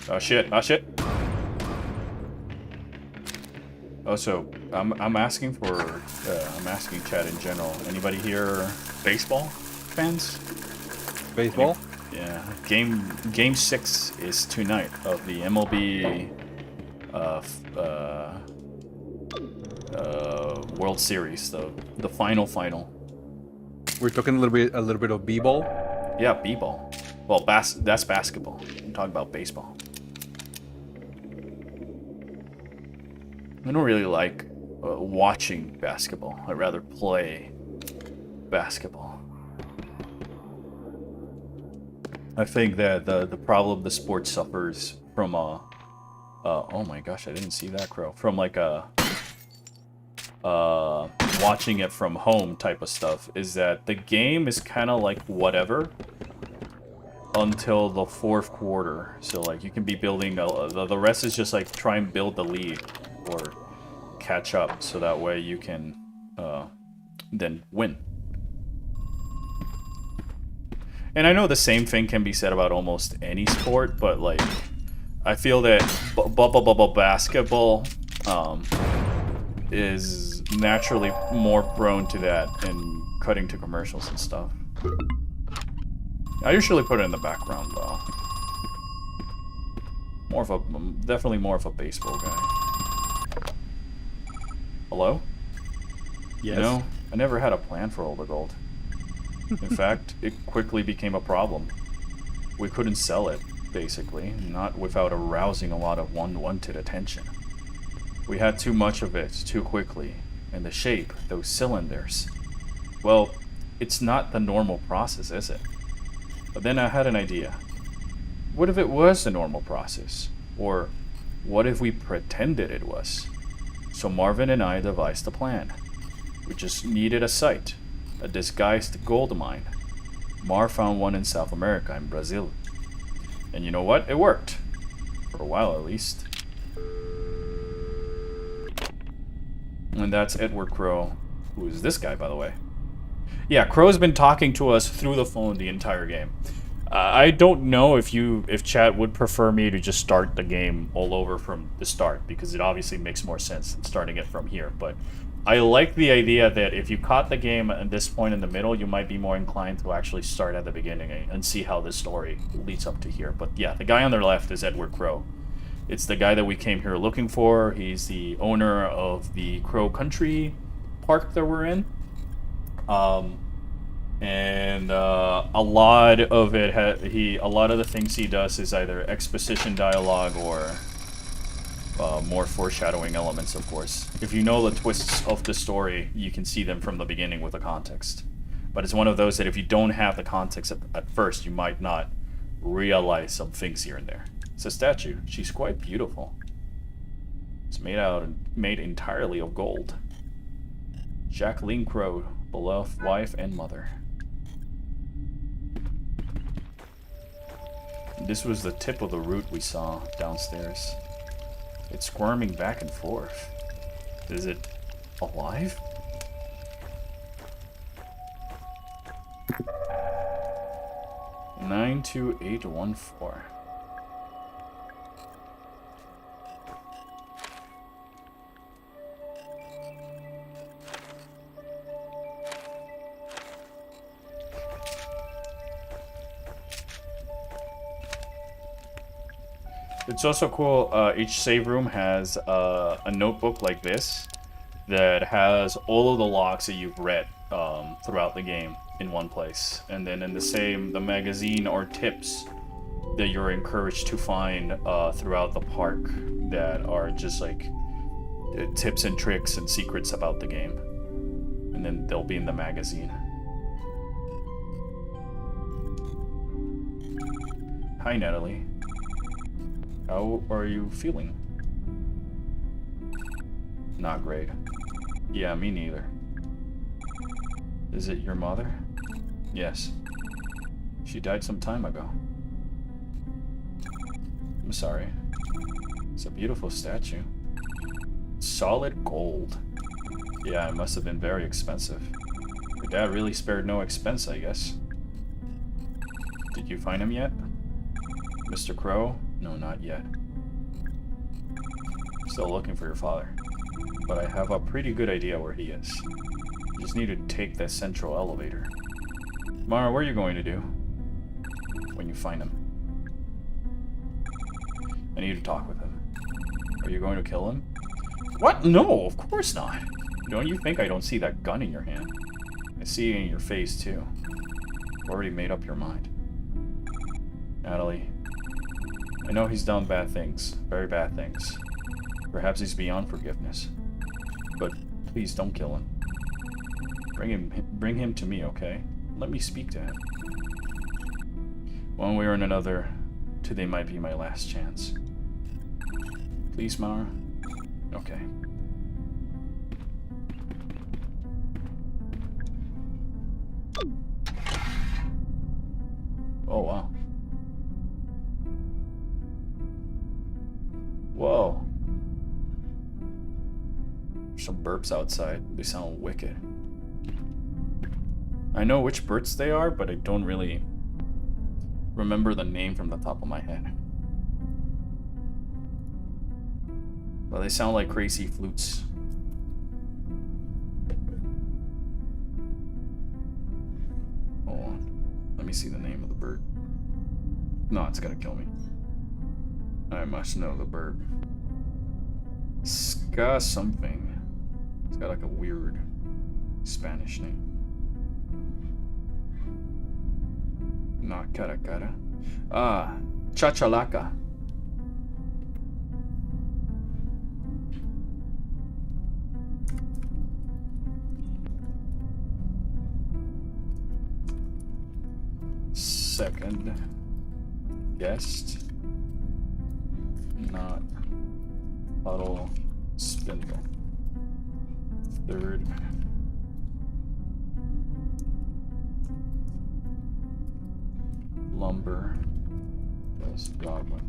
Oh shit, oh shit. Also, I'm asking for, I'm asking chat in general. Anybody here baseball fans? Baseball? Yeah, game 6 is tonight of the MLB World Series, the final. We're talking a little bit of b-ball. Yeah, b-ball. Well, that's basketball. I'm talking about baseball. I don't really like watching basketball. I'd rather play basketball. I think that the problem the sport suffers from oh my gosh, I didn't see that crow. From like watching it from home type of stuff is that the game is kind of like whatever until the 4th quarter. So like you can be building the rest is just like try and build the lead or catch up so that way you can then win. And I know the same thing can be said about almost any sport, but like I feel that basketball is naturally more prone to that and cutting to commercials and stuff. I usually put it in the background though. Definitely more of a baseball guy. Hello? Yes. You know, I never had a plan for all the gold. In fact, it quickly became a problem. We couldn't sell it, basically, not without arousing a lot of unwanted attention. We had too much of it too quickly, and the shape, those cylinders. Well, it's not the normal process, is it? But then I had an idea. What if it was the normal process? Or what if we pretended it was? So Marvin and I devised a plan. We just needed a site, a disguised gold mine. Mar found one in South America, in Brazil. And you know what? It worked. For a while, at least. And that's Edward Crow, who is this guy, by the way. Yeah, Crow's been talking to us through the phone the entire game. I don't know if chat would prefer me to just start the game all over from the start, because it obviously makes more sense than starting it from here, but I like the idea that if you caught the game at this point in the middle, you might be more inclined to actually start at the beginning and see how the story leads up to here. But yeah, the guy on their left is Edward Crow. It's the guy that we came here looking for. He's the owner of the Crow Country park that we're in. And a lot of the things he does is either exposition dialogue or more foreshadowing elements, of course. If you know the twists of the story, you can see them from the beginning with the context. But it's one of those that if you don't have the context at first, you might not realize some things here and there. It's a statue. She's quite beautiful. It's made entirely of gold. Jacqueline Crow, beloved wife and mother. This was the tip of the root we saw downstairs. It's squirming back and forth. Is it alive? Nine 2814. It's also cool, each save room has a notebook like this that has all of the logs that you've read throughout the game in one place. And then in the magazine or tips that you're encouraged to find throughout the park that are just like tips and tricks and secrets about the game. And then they'll be in the magazine. Hi, Natalie. How are you feeling? Not great. Yeah, me neither. Is it your mother? Yes. She died some time ago. I'm sorry. It's a beautiful statue. Solid gold. Yeah, it must have been very expensive. Your dad really spared no expense, I guess. Did you find him yet? Mr. Crow? No, not yet. Still looking for your father. But I have a pretty good idea where he is. You just need to take the central elevator. Mara, what are you going to do when you find him? I need to talk with him. Are you going to kill him? What? No, of course not. Don't you think I don't see that gun in your hand? I see it in your face, too. You've already made up your mind. Natalie, I know he's done bad things. Very bad things. Perhaps he's beyond forgiveness. But please don't kill him. Bring him to me, okay? Let me speak to him. One way or another, today might be my last chance. Please, Mara? Okay. Oh, wow. Whoa. There's some burps outside. They sound wicked. I know which birds they are, but I don't really remember the name from the top of my head. Well, they sound like crazy flutes. Hold on. Let me see the name of the bird. No, it's gonna kill me. I must know the bird. Ska something. It's got like a weird Spanish name. Not caracara. Ah, chachalaca. Second guest. Not puddle spindle. Third lumber plus goblin.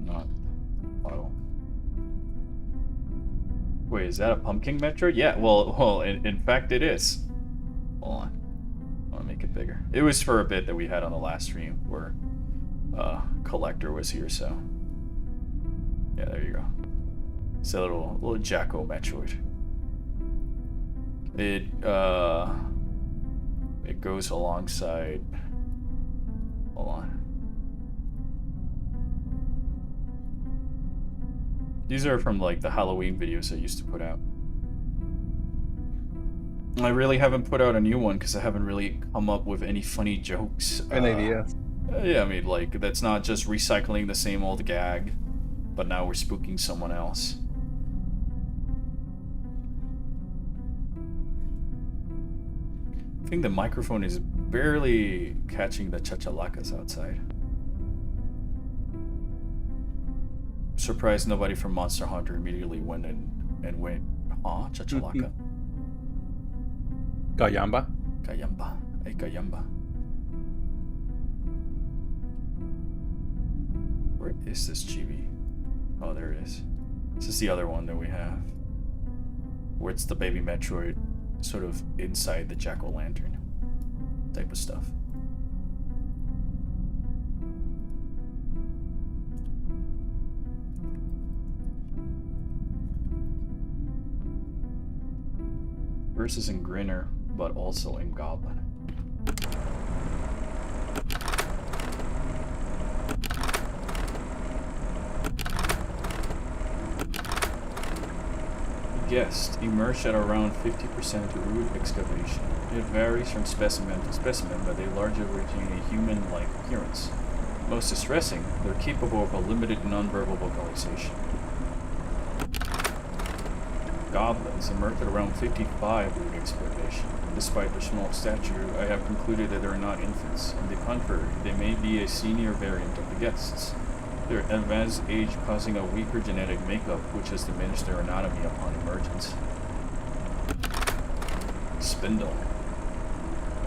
Not puddle. Wait, is that a pumpkin metro? Yeah, well, in fact it is. Hold on. I want to make it bigger. It was for a bit that we had on the last stream where Collector was here, so yeah, there you go. It's a little Jacko Metroid. It goes alongside. Hold on. These are from like the Halloween videos I used to put out. I really haven't put out a new one because I haven't really come up with any funny jokes. An idea. Yeah, I mean, like, that's not just recycling the same old gag, but now we're spooking someone else. I think the microphone is barely catching the chachalacas outside. Surprised nobody from Monster Hunter immediately went and went, huh, chachalaca? Kayamba. Kayamba. Hey, Kayamba. Where is this chibi? Oh, there it is. This is the other one that we have. Where it's the baby Metroid sort of inside the jack-o'-lantern type of stuff. Versus in Grinner, but also in Goblin. Guest emerged at around 50% root excavation. It varies from specimen to specimen, but they largely retain a human-like appearance. Most distressing, they're capable of a limited non-verbal vocalization. Goblins emerged at around 55 root excavation. Despite their small stature, I have concluded that they are not infants. On the contrary, they may be a senior variant of the guests. Their advanced age causing a weaker genetic makeup, which has diminished their anatomy upon emergence. Spindle.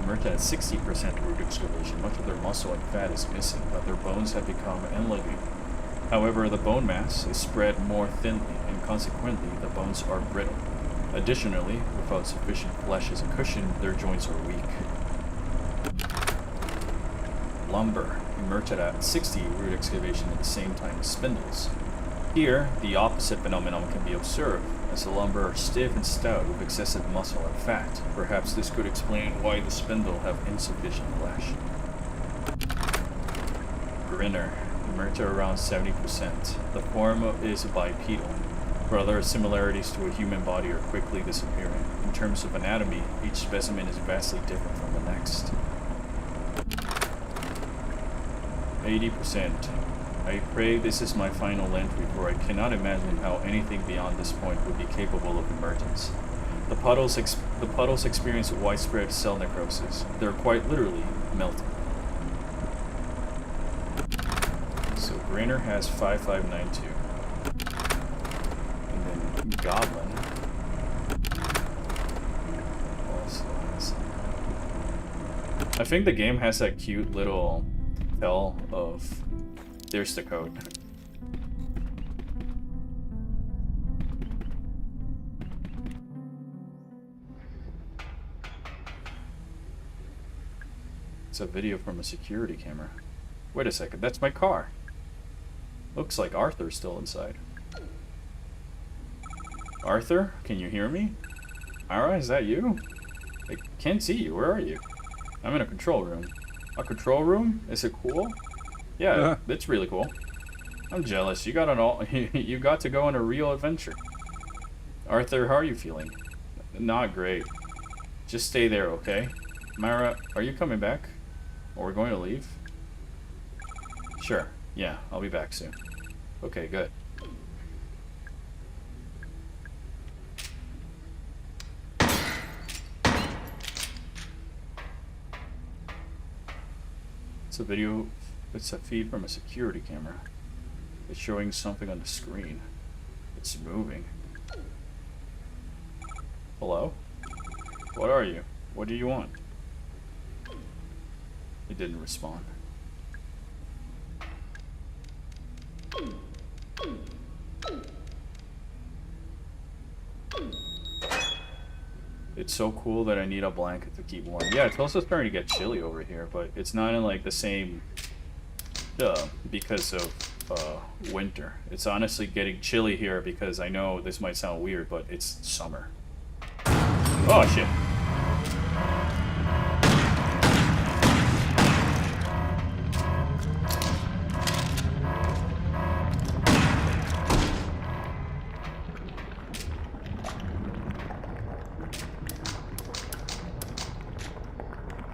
Emerged at 60% root excavation. Much of their muscle and fat is missing, but their bones have become elongated. However, the bone mass is spread more thinly, and consequently, the bones are brittle. Additionally, without sufficient flesh as a cushion, their joints are weak. Lumber emerged at 60 root excavation at the same time as spindles. Here, the opposite phenomenon can be observed, as the lumber are stiff and stout with excessive muscle and fat. Perhaps this could explain why the spindle have insufficient flesh. Grinner emerged at around 70%. The form is bipedal, but other similarities to a human body are quickly disappearing. In terms of anatomy, each specimen is vastly different from the next. 80%. I pray this is my final entry, for I cannot imagine how anything beyond this point would be capable of emergence. The puddles experience widespread cell necrosis. They're quite literally melting. So Grainer has 5592. And then Goblin also has. I think the game has that cute little tell of there's the code. It's a video from a security camera. Wait a second, that's my car. Looks like Arthur's still inside. Arthur, can you hear me? Ira, is that you? I can't see you, where are you? I'm in a control room. A control room? Is it cool? Yeah, it's really cool. I'm jealous. You got you got to go on a real adventure. Arthur, how are you feeling? Not great. Just stay there, okay? Myra, are you coming back? Or we're going to leave? Sure. Yeah, I'll be back soon. Okay, good. It's a video. It's a feed from a security camera. It's showing something on the screen. It's moving. Hello? What are you? What do you want? It didn't respond. It's so cool that I need a blanket to keep warm. Yeah, it's also starting to get chilly over here, but it's not in like the same because of winter. It's honestly getting chilly here because I know this might sound weird, but it's summer. Oh shit.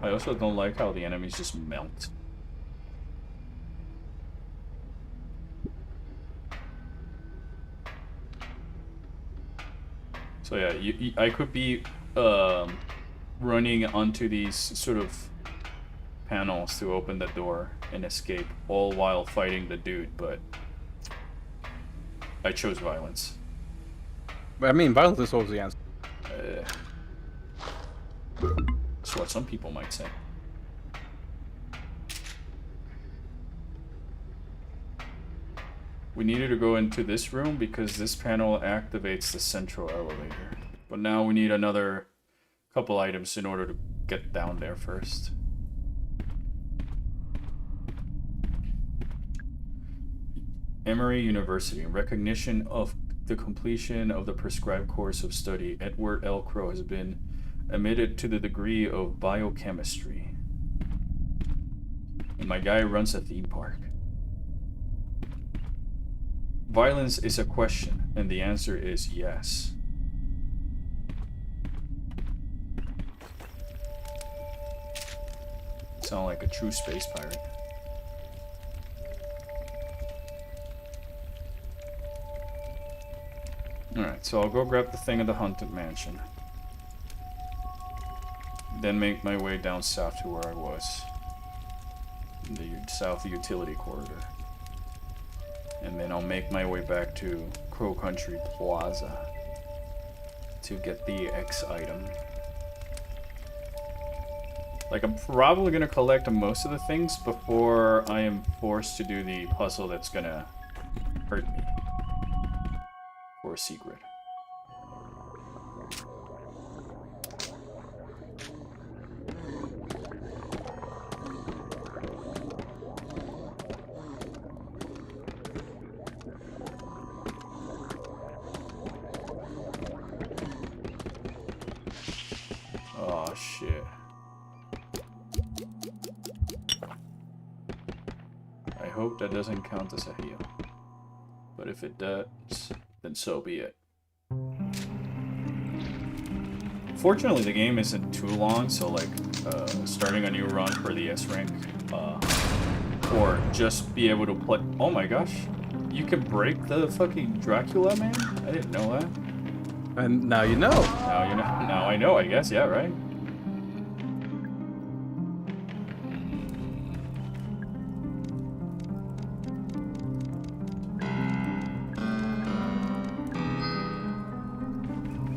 I also don't like how the enemies just melt. So yeah, I could be running onto these sort of panels to open the door and escape, all while fighting the dude, but I chose violence. But I mean, violence is always the answer. That's what some people might say. We needed to go into this room because this panel activates the central elevator. But now we need another couple items in order to get down there first. Emory University. In recognition of the completion of the prescribed course of study, Edward L. Crow has been admitted to the degree of biochemistry. And my guy runs a theme park. Violence is a question, and the answer is yes. Sound like a true space pirate. Alright, so I'll go grab the thing at the Haunted Mansion. Then make my way down south to where I was. In the south utility corridor. And then I'll make my way back to Crow Country Plaza to get the X item. Like, I'm probably gonna collect most of the things before I am forced to do the puzzle that's gonna hurt me. For a secret. Oh, shit. I hope that doesn't count as a heal. But if it does, then so be it. Fortunately, the game isn't too long, so like starting a new run for the S rank, or just be able to play. Oh my gosh, you can break the fucking Dracula, man! I didn't know that. And now you know. Now you know. Now I know. I guess. Yeah. Right.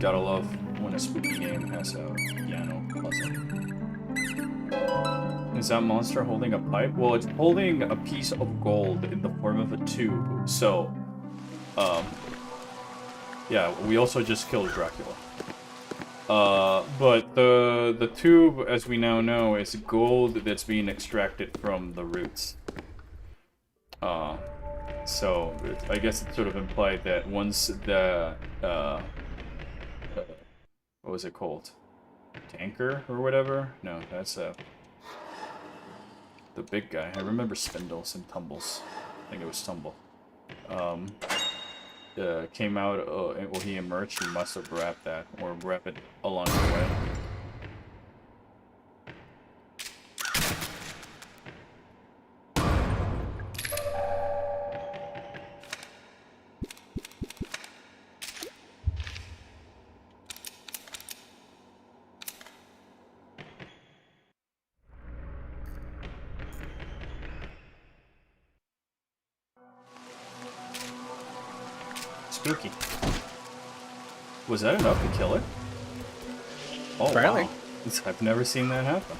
Gotta love when a spooky game has a piano puzzle. Is that monster holding a pipe? Well, it's holding a piece of gold in the form of a tube. So, yeah, we also just killed Dracula. But the tube, as we now know, is gold that's being extracted from the roots. So I guess it sort of implied that once the what was it called? Tanker or whatever? No, that's the big guy. I remember Spindles and Tumbles. I think it was Tumble. Came out, well, he emerged, he must have grabbed that, or grabbed it along the way. Spooky. Was that enough to kill it? Oh, Apparently. wow. I've never seen that happen.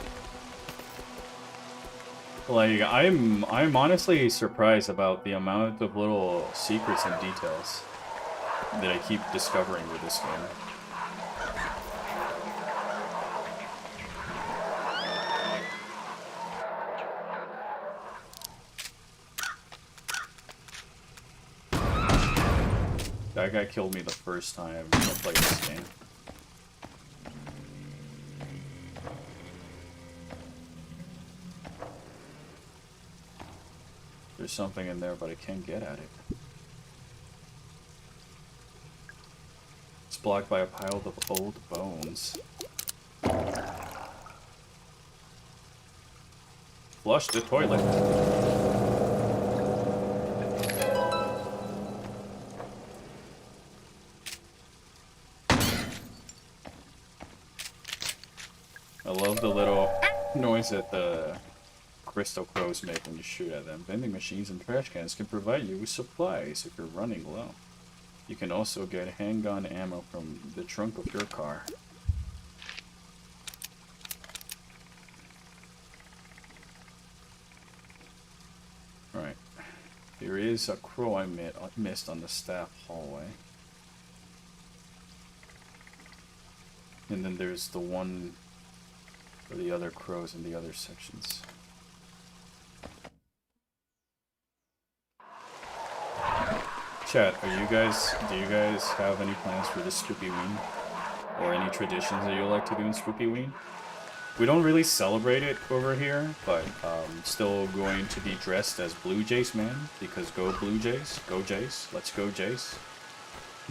Like, I'm honestly surprised about the amount of little secrets and details that I keep discovering with this game. That guy killed me the first time I played this game. There's something in there, but I can't get at it. It's blocked by a pile of old bones. Flush the toilet. I love the little noise that the crystal crows make when you shoot at them. Vending machines and trash cans can provide you with supplies if you're running low. You can also get handgun ammo from the trunk of your car. Right. There is a crow I missed on the staff hallway. And then there's the one for the other crows in the other sections. Chat, do you guys have any plans for this Spookyween? Or any traditions that you like to do in Spookyween? We don't really celebrate it over here, but still going to be dressed as Blue Jays, man, because go Blue Jays, go Jays, let's go Jays.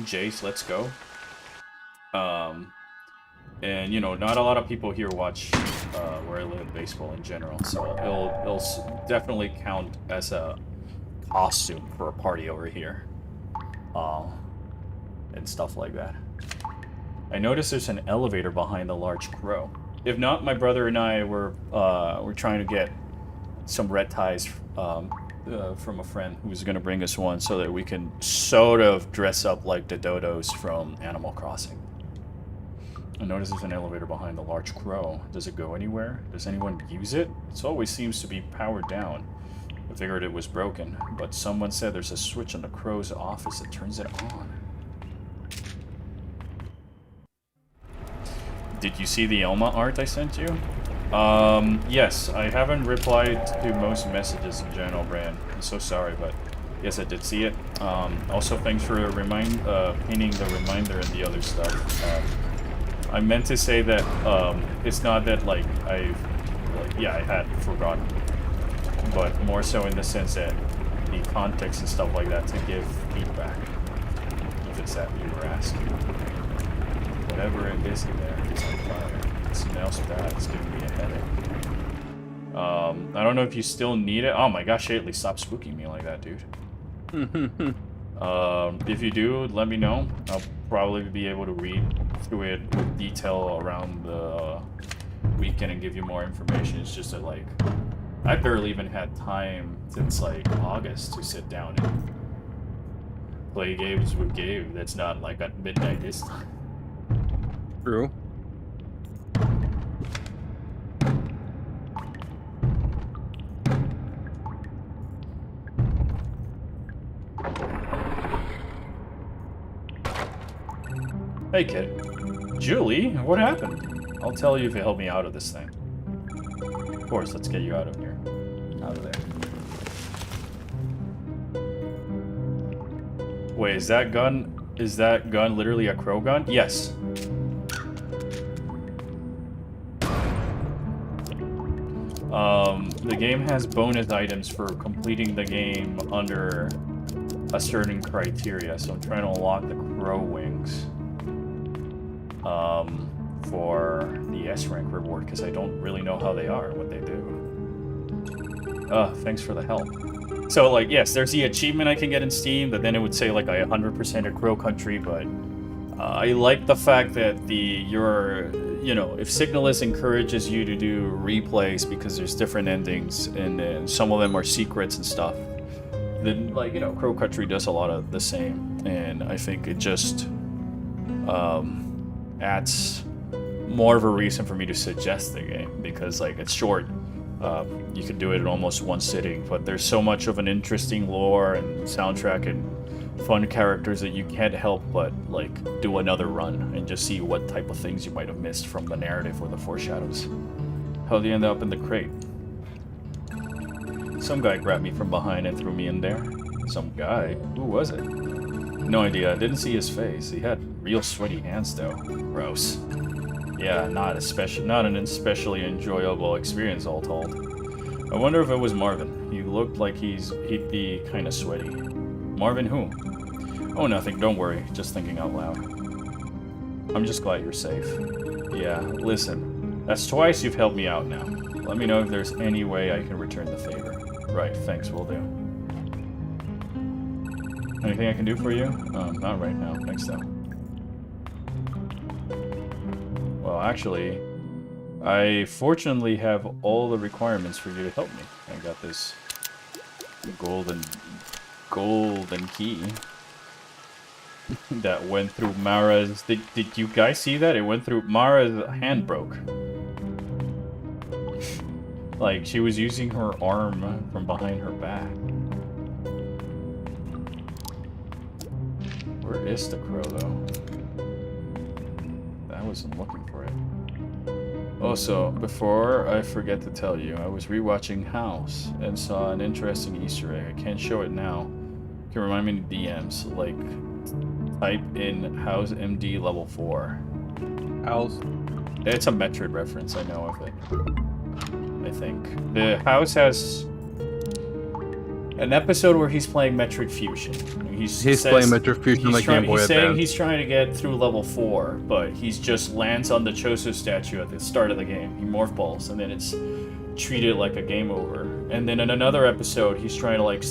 Jays, let's go. And you know, not a lot of people here watch where I live baseball in general, so it'll definitely count as a costume for a party over here. And stuff like that. I noticed there's an elevator behind the large crow. If not, my brother and I were trying to get some red ties from a friend who's going to bring us one so that we can sort of dress up like the dodos from Animal Crossing. I notice there's an elevator behind the large crow. Does it go anywhere? Does anyone use it? It always seems to be powered down. I figured it was broken, but someone said there's a switch in the crow's office that turns it on. Did you see the Elma art I sent you? Yes, I haven't replied to most messages in general, Bran. I'm so sorry, but yes, I did see it. Also, thanks for painting the reminder and the other stuff. I meant to say that, it's not that, like, I had forgotten, but more so in the sense that the context and stuff like that to give feedback, if it's that you were asking. Whatever it is in there, it's on fire. It smells bad, it's giving me a headache. I don't know if you still need it. Oh my gosh, Shaitley, stop spooking me like that, dude. If you do, let me know. I'll probably be able to read through it with detail around the weekend and give you more information. It's just that, like, I barely even had time since, like, August to sit down and play games with Gabe. That's not, like, at midnight this time. True. Hey, kid. Julie, what happened? I'll tell you if you help me out of this thing. Of course, let's get you out of here. Out of there. Wait, is that gun literally a crow gun? Yes. The game has bonus items for completing the game under a certain criteria, so I'm trying to unlock the crow wings for the S rank reward, because I don't really know how they are, what they do. Thanks for the help. So, like, yes, there's the achievement I can get in Steam, but then it would say, like, I 100% at Crow Country, but I like the fact that if Signalis encourages you to do replays because there's different endings, and some of them are secrets and stuff, then, like, Crow Country does a lot of the same, and I think it just adds more of a reason for me to suggest the game, because, like, it's short. You can do it in almost one sitting, but there's so much of an interesting lore and soundtrack and fun characters that you can't help but, like, do another run and just see what type of things you might have missed from the narrative or the foreshadows. How'd you end up in the crate? Some guy grabbed me from behind and threw me in there. Some guy? Who was it? No idea. I didn't see his face. He had real sweaty hands, though. Gross. Yeah, not an especially enjoyable experience, all told. I wonder if it was Marvin. He looked like he'd be kind of sweaty. Marvin who? Oh, nothing. Don't worry. Just thinking out loud. I'm just glad you're safe. Yeah, listen. That's twice you've helped me out now. Let me know if there's any way I can return the favor. Right, thanks, will do. Anything I can do for you? Not right now. Thanks, though. Well, actually, I fortunately have all the requirements for you to help me. I got this golden key that went through Mara's... Did you guys see that? It went through... Mara's hand broke. Like, she was using her arm from behind her back. Where is the crow, though? I wasn't looking for it. Also, before I forget to tell you, I was rewatching House and saw an interesting Easter egg. I can't show it now. You can remind me in DMs, like, type in House MD level 4. House. It's a Metroid reference, I know of it. I think. The House has an episode where he's playing Metroid Fusion. He's playing Metroid Fusion like Game Boy He's saying Advance. he's trying to get through level 4, but he's just lands on the Choso statue at the start of the game. He morph balls, and then it's treated like a game over. And then in another episode, he's trying to, like,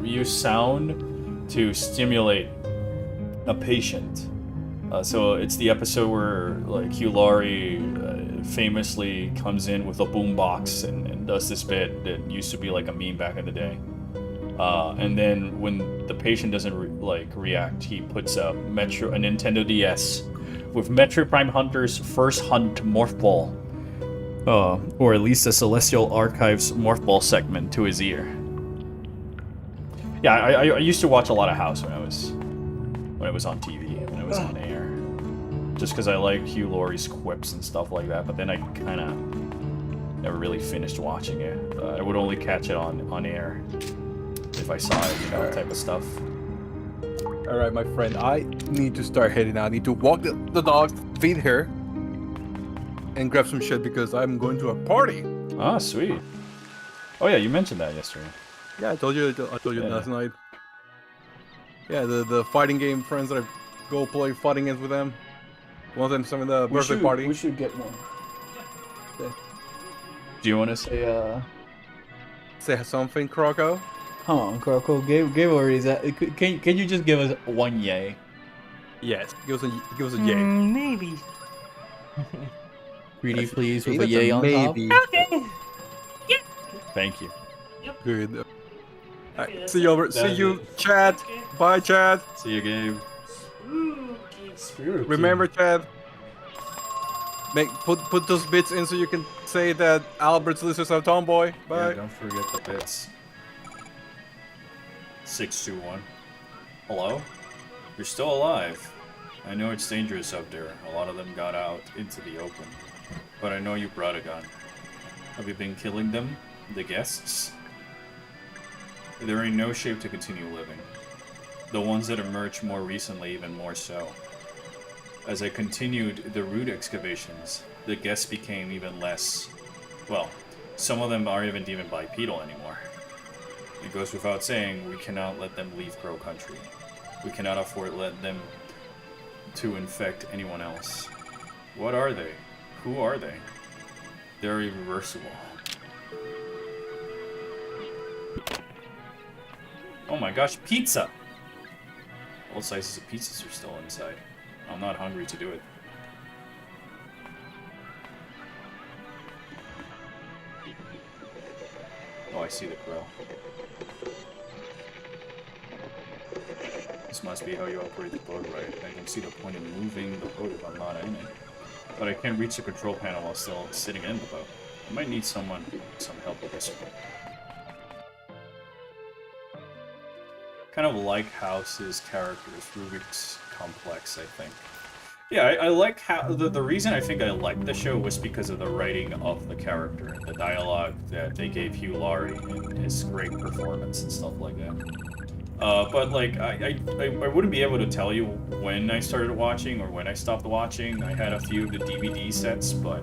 use sound to stimulate a patient. So it's the episode where, like, Hugh Laurie famously comes in with a boombox and does this bit that used to be like a meme back in the day. And then when the patient doesn't react, he puts a Nintendo DS with Metroid Prime Hunter's first hunt Morph Ball. Or at least a Celestial Archives Morph Ball segment to his ear. Yeah, I used to watch a lot of House when it was on TV, when it was on air. Just because I like Hugh Laurie's quips and stuff like that, but then I kind of never really finished watching it. I would only catch it on air if I saw it, you know, type of stuff. All right, my friend, I need to start heading out. I need to walk the dog, feed her, and grab some shit because I'm going to a party. Ah, sweet. Oh yeah, you mentioned that yesterday. Yeah, I told you last night. Yeah, the fighting game friends that I go play fighting games with them. One of them having the birthday party. We should get one. Yeah. Do you want to say Say something, Croco? Come on, Croco, give already that. Can you just give us one yay? Yes, give us a yay. Maybe. Greedy, please, with That's a yay on maybe. top. Okay. Thank you. Good. Alright, see you, Chad. Bye, Chad. See you, Gabe. Spooky. Remember, Chad. Put those bits in so you can say that Albert's listeners are tomboy. Bye. Yeah, don't forget the bits. 621. Hello? You're still alive. I know it's dangerous up there. A lot of them got out into the open. But I know you brought a gun. Have you been killing them? The guests? They're in no shape to continue living. The ones that emerged more recently even more so. As I continued the root excavations, the guests became even less... Well, some of them aren't even deemed bipedal anymore. It goes without saying, we cannot let them leave Crow Country. We cannot afford to let them to infect anyone else. What are they? Who are they? They're irreversible. Oh my gosh, pizza! All sizes of pizzas are still inside. I'm not hungry to do it. Oh, I see the grill. This must be how you operate the boat, right? I can see the point in moving the boat if I'm not in it. But I can't reach the control panel while still sitting in the boat. I might need some help with this one. Kind of like House's characters, Rubik's Complex, I think. Yeah, I like how the reason I think I liked the show was because of the writing of the character, the dialogue that they gave Hugh Laurie and his great performance and stuff like that. But like I wouldn't be able to tell you when I started watching or when I stopped watching. I had a few of the DVD sets, but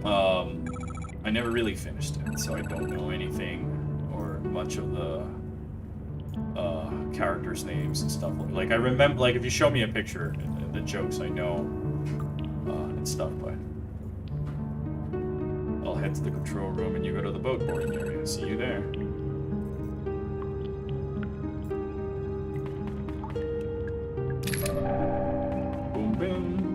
I never really finished it, so I don't know anything or much of the characters' names and stuff. Like I remember, like if you show me a picture, the jokes I know and stuff, but I'll head to the control room and you go to the boat boarding area. See you there. Boom, boom.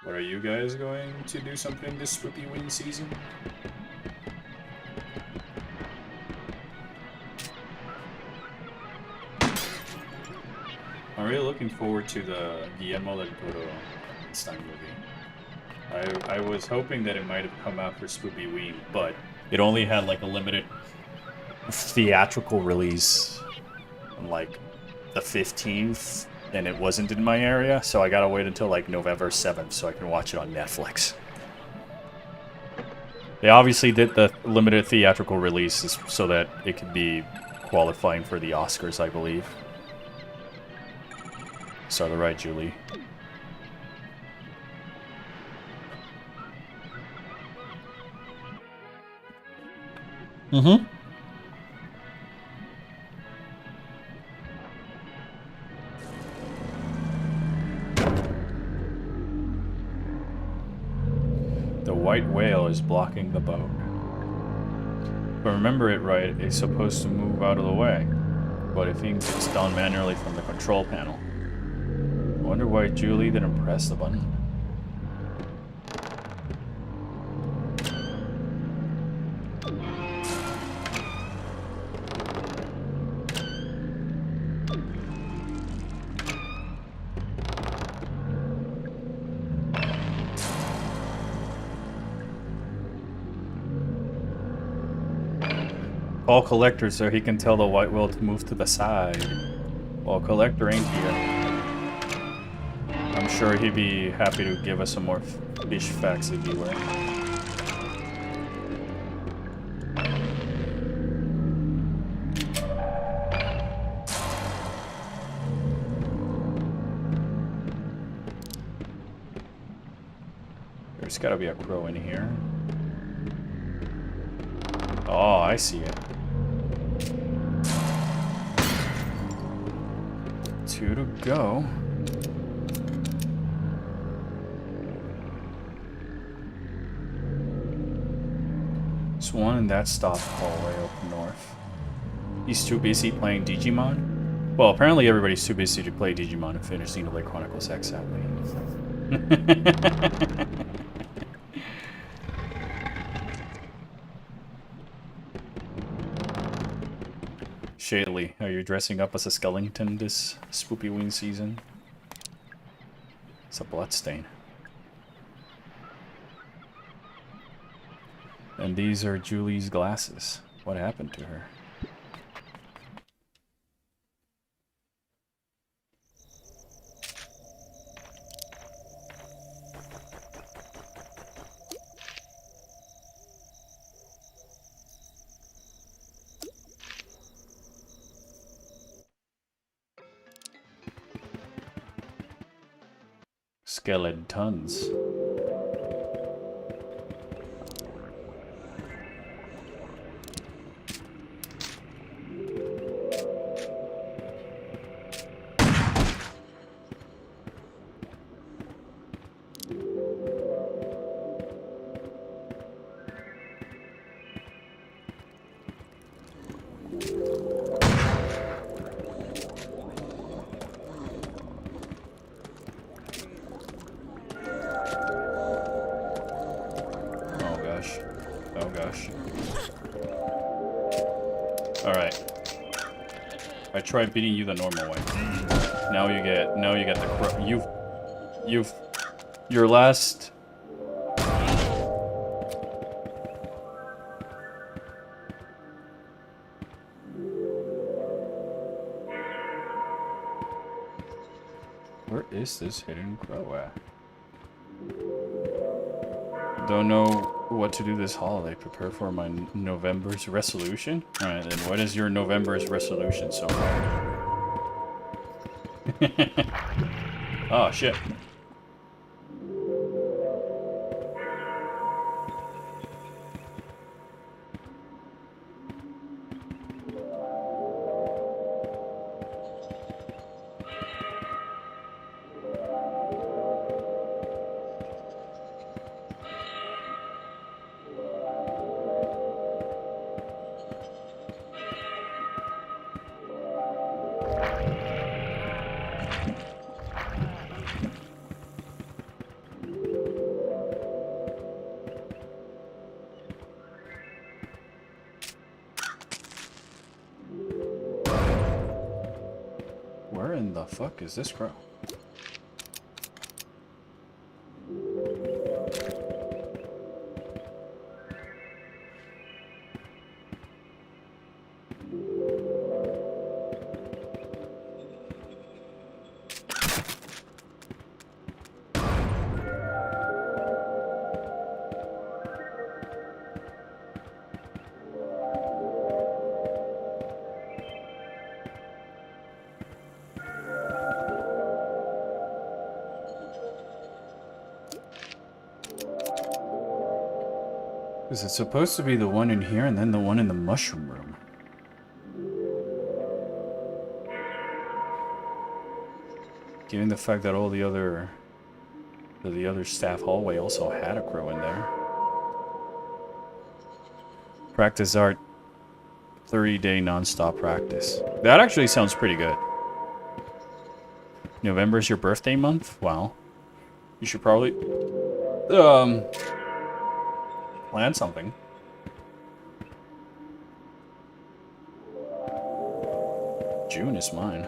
What are you guys going to do something this Spookyween season? I'm really looking forward to the Guillermo del Toro Einstein movie. I was hoping that it might have come out for Spookyween, but it only had like a limited theatrical release on like the 15th, and it wasn't in my area, so I gotta wait until like November 7th so I can watch it on Netflix. They obviously did the limited theatrical releases so that it could be qualifying for the Oscars, I believe. So the right, Julie. Mm-hmm. The white whale is blocking the boat. If I remember it right, it's supposed to move out of the way, but it thinks it's done manually from the control panel. I wonder why Julie didn't press the button. Call Collector so he can tell the white whale to move to the side. Well, Collector ain't here. I'm sure he'd be happy to give us some more fish facts if he were. There's gotta be a crow in here. Oh, I see it. 2 to go. There's one in that stop hallway up north. He's too busy playing Digimon? Well, apparently everybody's too busy to play Digimon and finish Xenoblade Chronicles X, sadly. Shaylee, are you dressing up as a skeleton this Spookyween season? It's a bloodstain. And these are Julie's glasses. What happened to her? Skeletons. Oh gosh. Alright. I tried beating you the normal way. Now you get the crow. Your last... Where is this hidden crow at? Don't know what to do this holiday. Prepare for my November's resolution? Alright then, what is your November's resolution so far? Oh shit. Where in the fuck is this crow? Is it supposed to be the one in here and then the one in the mushroom room? Given the fact that all the other staff hallway also had a crow in there. Practice art. 30-day non-stop practice. That actually sounds pretty good. November is your birthday month? Wow. You should probably plan something. June is mine.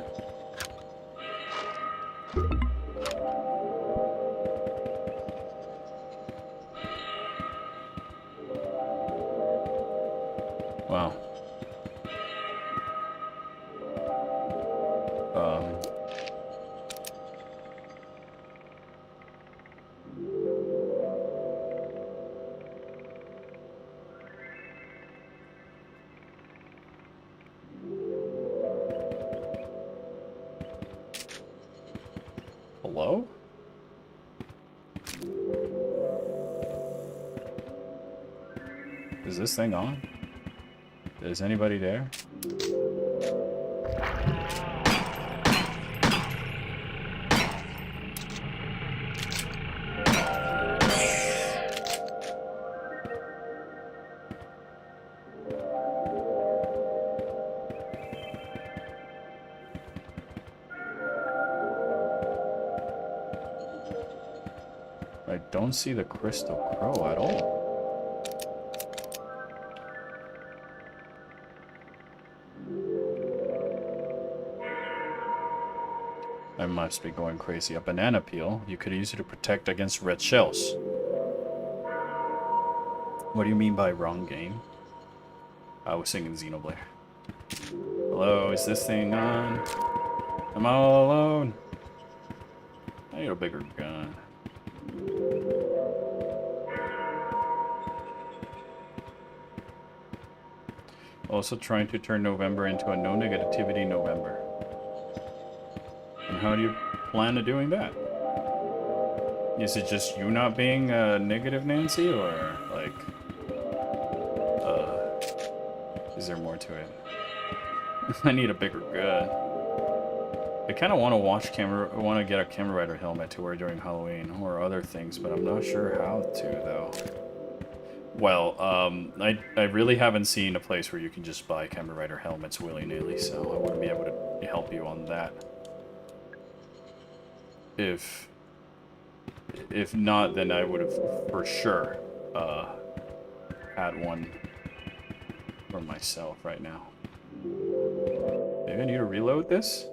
Wow. Hello? Is this thing on? Is anybody there? I don't see the crystal crow at all. I must be going crazy. A banana peel. You could use it to protect against red shells. What do you mean by wrong game? I was singing Xenoblade. Hello, is this thing on? I'm all alone. I need a bigger gun. Also trying to turn November into a no negativity November. And how do you plan on doing that? Is it just you not being negative, Nancy, or like, is there more to it? I need a bigger gun. I kind of want to get a camera rider helmet to wear during Halloween or other things, but I'm not sure how to though. Well, I really haven't seen a place where you can just buy camera rider helmets willy-nilly, so I wouldn't be able to help you on that. If not, then I would have for sure had one for myself right now. Maybe I need to reload this?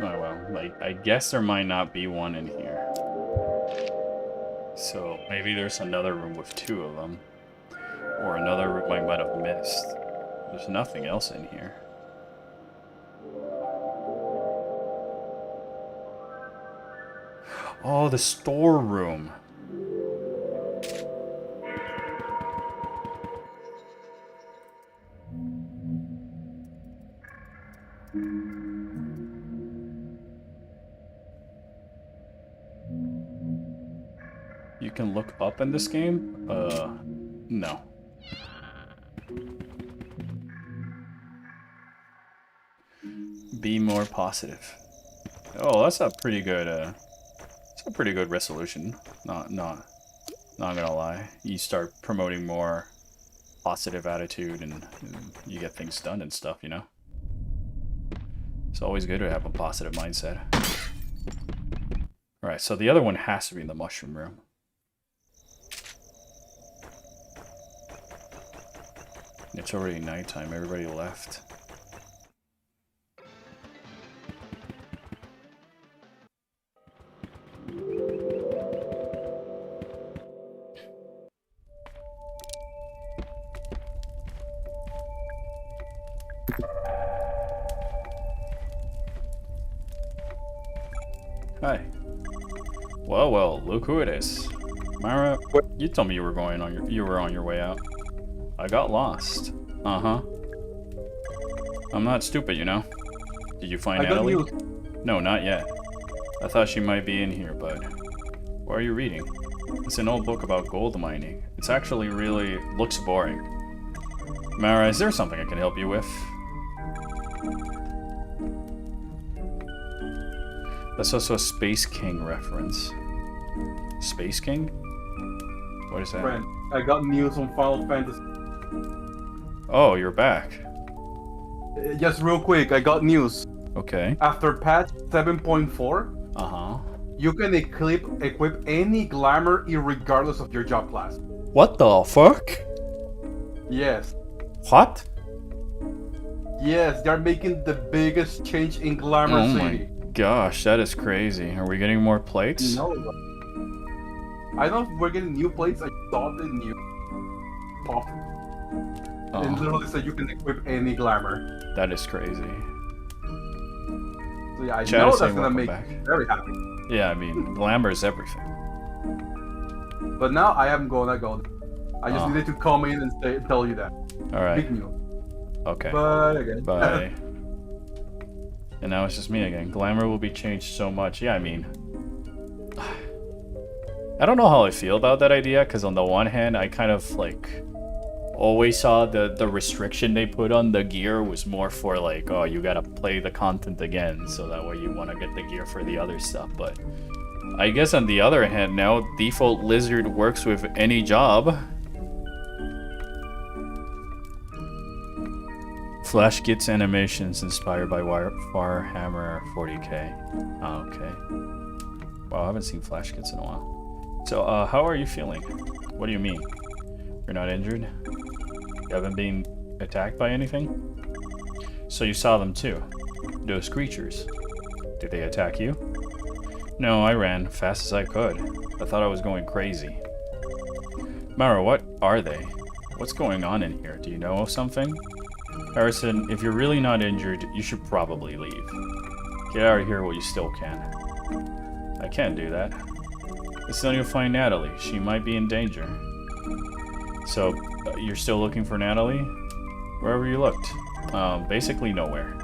Oh well, I guess there might not be one in here. So maybe there's another room with two of them. Or another room I might have missed. There's nothing else in here. Oh, the storeroom. You can look up in this game? No. Be more positive. Oh, that's a pretty good, it's a pretty good resolution. Not gonna lie. You start promoting more positive attitude and you get things done and stuff, you know? It's always good to have a positive mindset. Alright, so the other one has to be in the mushroom room. It's already nighttime, everybody left. Hi. Well, look who it is. Myra, you told me you were on your way out. I got lost. Uh-huh. I'm not stupid, you know. Did you find Natalie? No, not yet. I thought she might be in here, but... What are you reading? It's an old book about gold mining. It's actually really... looks boring. Mara, is there something I can help you with? That's also a Space King reference. Space King? What is that? Friend, I got news on Final Fantasy. Oh, you're back. Just real quick, I got news. Okay. After patch 7.4, Uh-huh. you can equip any glamour regardless of your job class. What the fuck? Yes. What? Yes, they're making the biggest change in Glamour Oh City. my gosh, that is crazy. Are we getting more plates? No. I don't know if we're getting new plates. I saw the new pop. And Oh, literally said you can equip any glamour. that is crazy. So yeah, I Chat know is that's saying gonna welcome make back. me very happy. Yeah, I mean, glamour is everything. But now I am gonna go. I just Oh. needed to come in and tell you that. All right. Big news. Okay. Bye again. Bye. And now it's just me again. Glamour will be changed so much. Yeah, I mean, I don't know how I feel about that idea, because on the one hand, I kind of like always saw the restriction they put on the gear was more for like, oh, you gotta play the content again, so that way you want to get the gear for the other stuff. But I guess on the other hand, now default lizard works with any job. Flash gets animations inspired by Warhammer 40k. Oh, okay. Wow, I haven't seen Flash Kits in a while. So, how are you feeling? What do you mean? You're not injured? You haven't been attacked by anything? So you saw them too? Those creatures. Did they attack you? No, I ran fast as I could. I thought I was going crazy. Mara, what are they? What's going on in here? Do you know of something? Harrison, if you're really not injured, you should probably leave. Get out of here while you still can. I can't do that. It's then you'll find Natalie. She might be in danger. So, you're still looking for Natalie? Wherever you looked. Basically nowhere.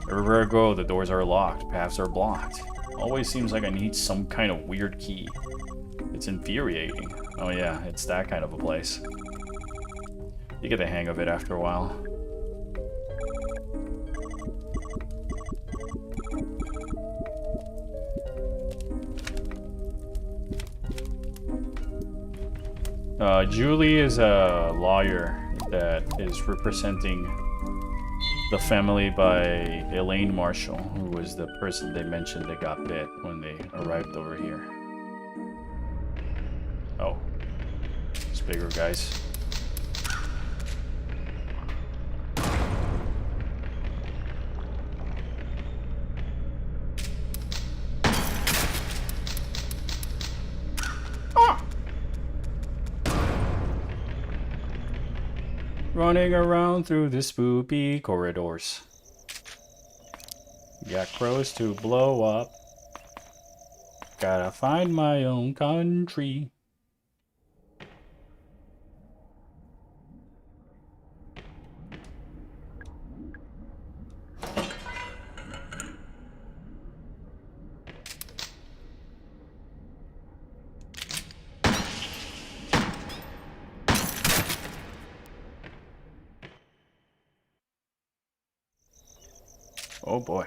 Everywhere I go, the doors are locked, paths are blocked. Always seems like I need some kind of weird key. It's infuriating. Oh yeah, it's that kind of a place. You get the hang of it after a while. Julie is a lawyer that is representing the family by Elaine Marshall, who was the person they mentioned that got bit when they arrived over here. Oh. It's bigger, guys. Running around through the spooky corridors. Got crows to blow up. Gotta find my own country. Oh boy.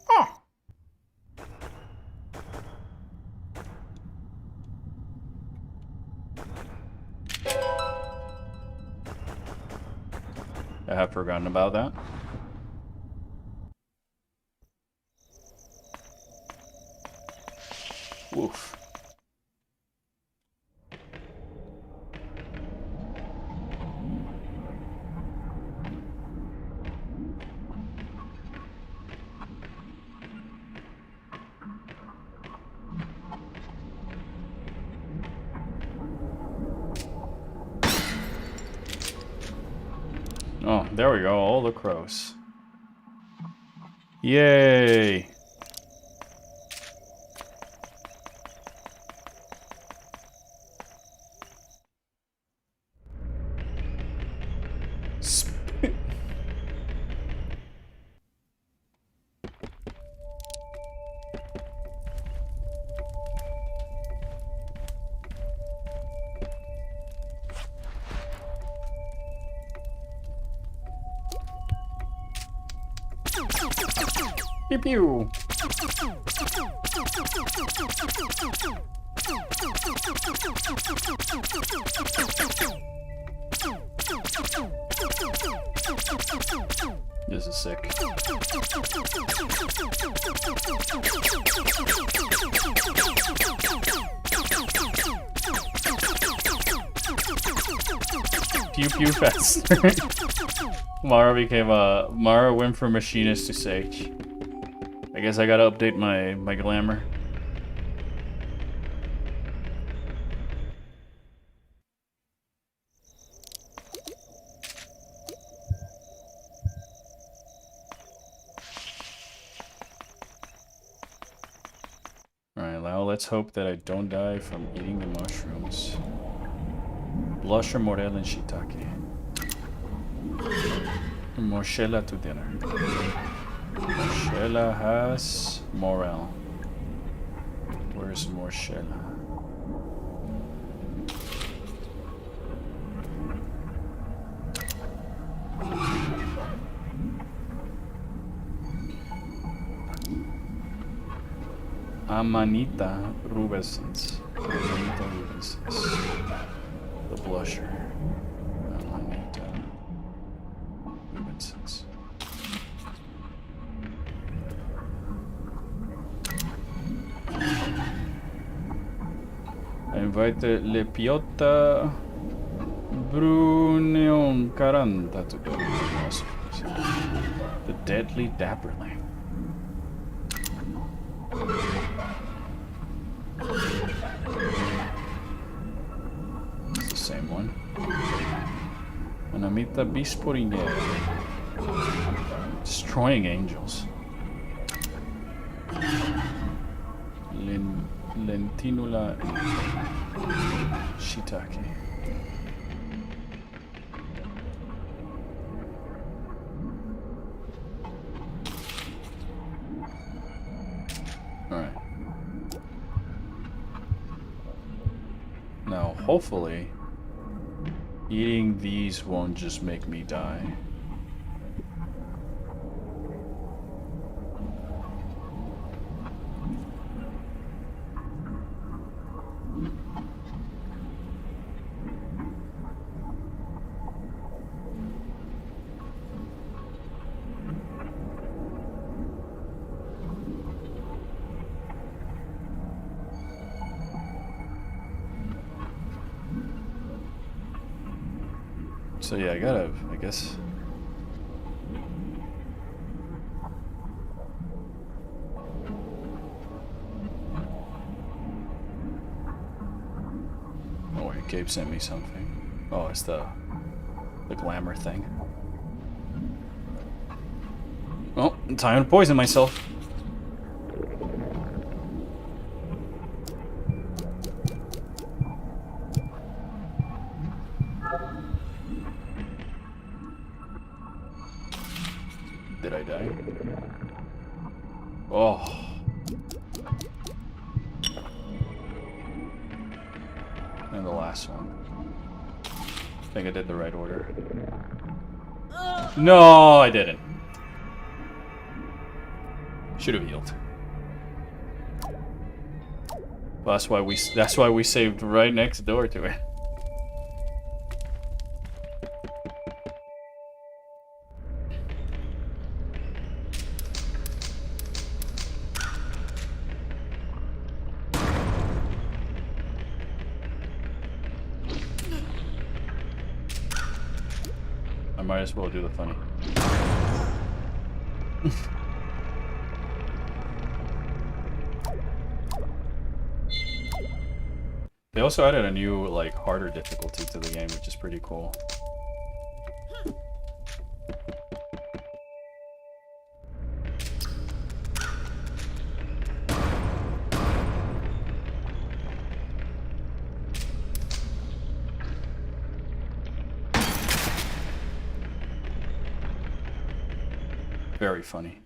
Oh. I have forgotten about that. Oof. Oh, there we go, all the crows. Yay! Pew pew! Pew pew fest. Mara became a Mara went from machinist to sage. I guess I gotta update my glamour. Alright, now let's hope that I don't die from eating the mushrooms. Blush or morel and shiitake. Moshella to dinner. Moshella has morel. Where's Moshella? Amanita rubescens. Amanita rubescens. The blusher. Amanita rubescens. I invite the Le Piotta Bruneon Caranta to go. The Deadly Dapperling. It's the same one. Anamita Bisporingere. Destroying Angels. Lentinula Shiitake. Alright. Now, hopefully, eating these won't just make me die. So yeah, I guess. Oh wait, Gabe sent me something. Oh, it's the glamour thing. Oh, time to poison myself. Did I die? Oh. And the last one. I think I did the right order. No, I didn't. Should have healed. Well, that's why we saved right next door to it. I might as well do the funny. They also added a new, like, harder difficulty to the game, which is pretty cool. Very funny.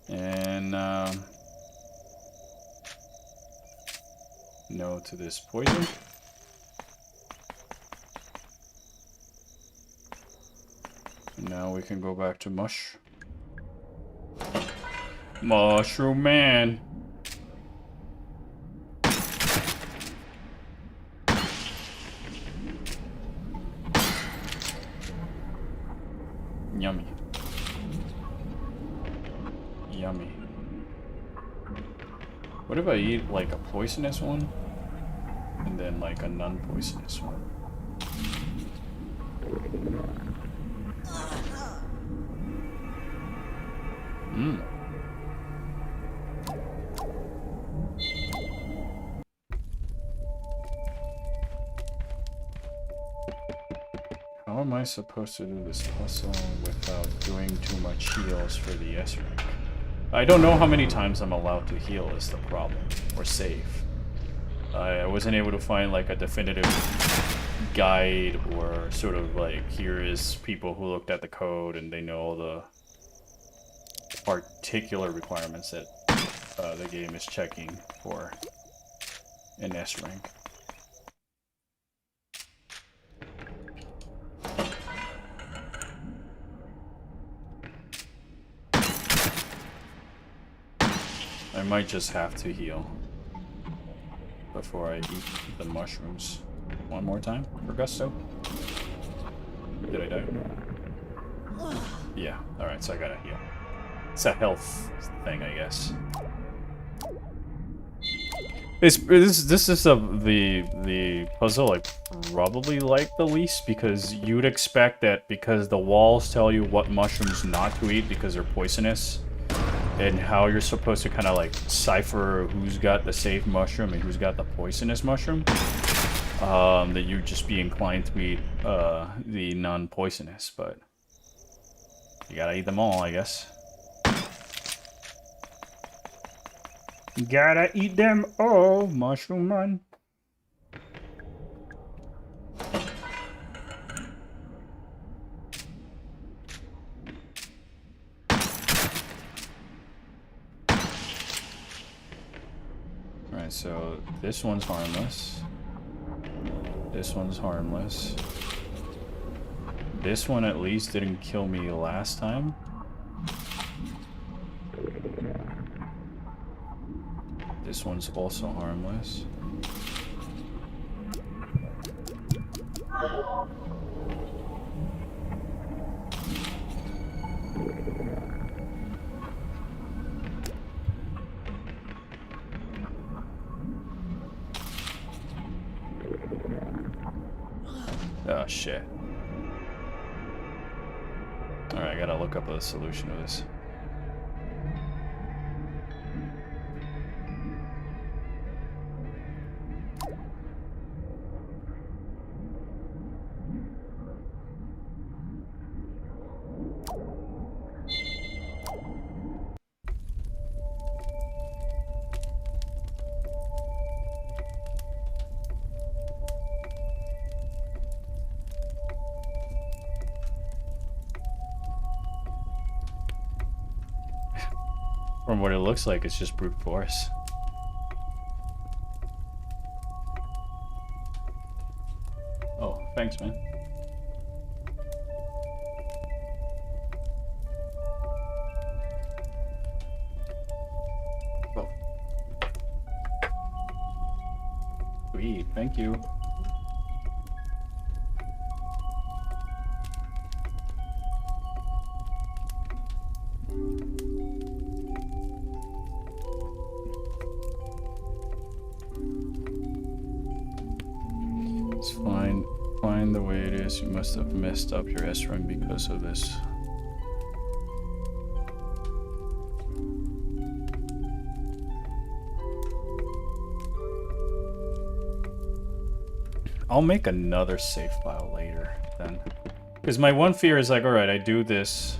And, no to this poison. And now we can go back to Mushroom Man. Yummy. Yummy. What if I eat like a poisonous one? And then like a non-poisonous one? Hmm. How am I supposed to do this puzzle without doing too much heals for the S rank? I don't know how many times I'm allowed to heal is the problem, or save. I wasn't able to find like a definitive guide or sort of like, here is people who looked at the code and they know the particular requirements that the game is checking for an S rank. I might just have to heal before I eat the mushrooms. One more time for gusto. Did I die? Yeah, alright, so I gotta heal. It's a health thing, I guess. This is the puzzle I probably like the least, because you'd expect that because the walls tell you what mushrooms not to eat because they're poisonous, and how you're supposed to kind of like cipher who's got the safe mushroom and who's got the poisonous mushroom, that you'd just be inclined to eat the non-poisonous, but you gotta eat them all, I guess. Gotta eat them all, mushroom man. Alright, so this one's harmless. This one's harmless. This one at least didn't kill me last time. This one's also harmless. Oh shit. Alright, I gotta look up a solution to this. From what it looks like, it's just brute force. Oh, thanks, man. Oh. Sweet, thank you. Find the way it is. You must have messed up your S run because of this. I'll make another save file later then. Because my one fear is like, alright, I do this,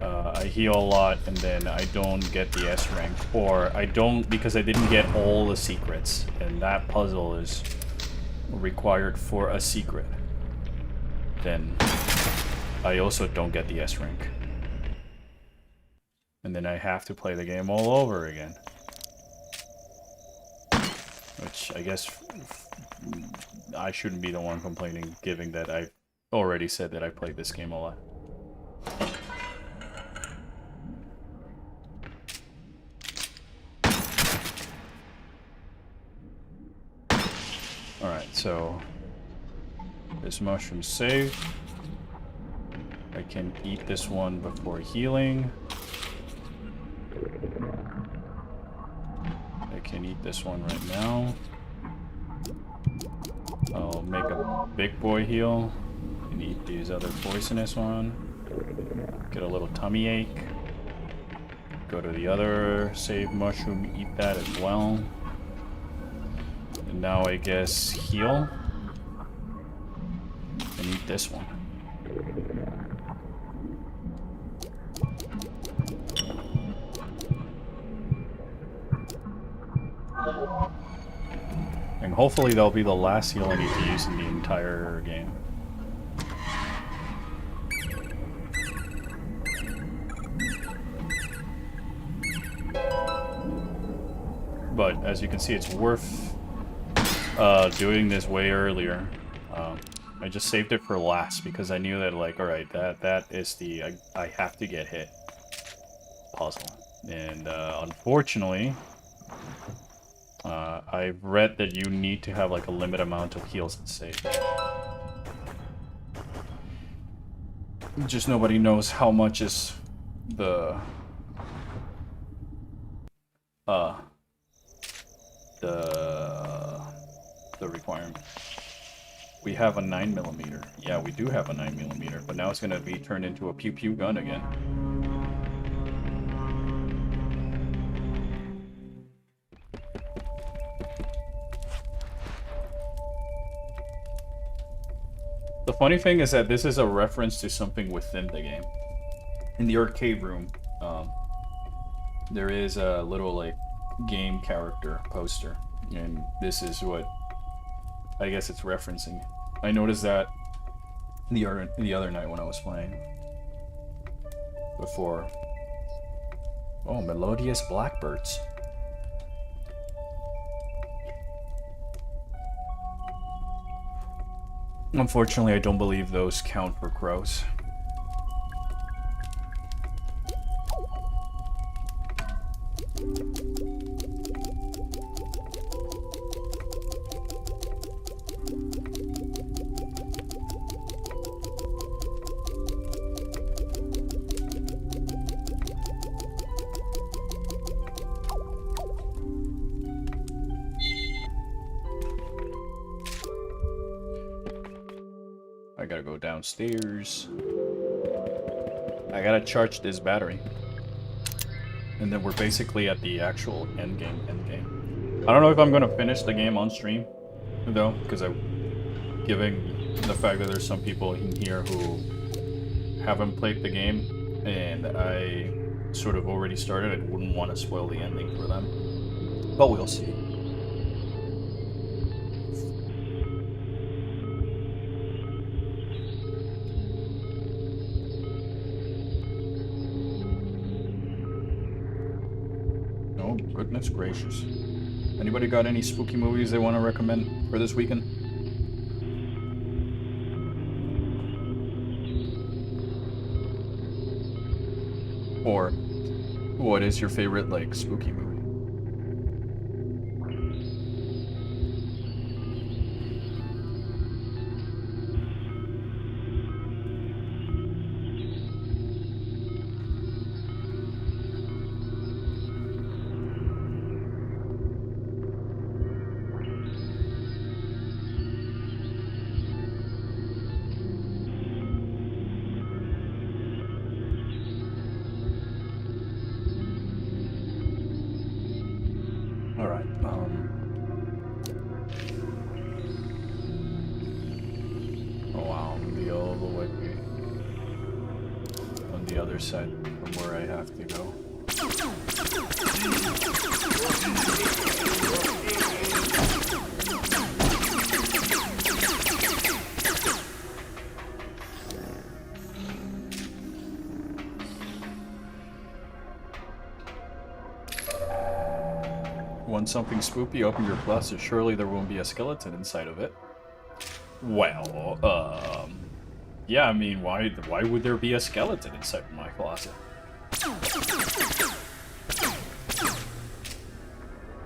I heal a lot, and then I don't get the S rank. Or I don't because I didn't get all the secrets. And that puzzle is required for a secret. Then I also don't get the S rank. And then I have to play the game all over again. Which I guess I shouldn't be the one complaining, given that I've already said that I played this game a lot. Alright, so this mushroom's safe. I can eat this one before healing. I can eat this one right now. I'll make a big boy heal in and eat these other poisonous one. Get a little tummy ache. Go to the other save mushroom, eat that as well. And now I guess heal. And eat this one. And hopefully that'll be the last heal I need to use in the entire game. But as you can see, it's worth doing this way earlier. I just saved it for last because I knew that, like, alright, that is the I have to get hit puzzle. And unfortunately, I've read that you need to have like a limited amount of heals and save. Just nobody knows how much is the requirement. We have a 9mm. Yeah, we do have a 9mm, but now it's gonna be turned into a pew pew gun again. The funny thing is that this is a reference to something within the game. In the arcade room, there is a little like game character poster, and this is what I guess it's referencing. I noticed that the other night when I was playing. Before. Oh, melodious blackbirds. Unfortunately, I don't believe those count for crows. I gotta go downstairs. I gotta charge this battery. And then we're basically at the actual end game. I don't know if I'm gonna finish the game on stream, though, because given the fact that there's some people in here who haven't played the game, and I sort of already started, I wouldn't want to spoil the ending for them. But we'll see. Oh, goodness gracious. Anybody got any spooky movies they want to recommend for this weekend? Or, what is your favorite, like, spooky movie? Alright, oh wow, I'm gonna be all the way on the other side from where I have to go. Want something spooky? Open your closet. Surely there won't be a skeleton inside of it. Well, yeah, I mean, why would there be a skeleton inside my closet?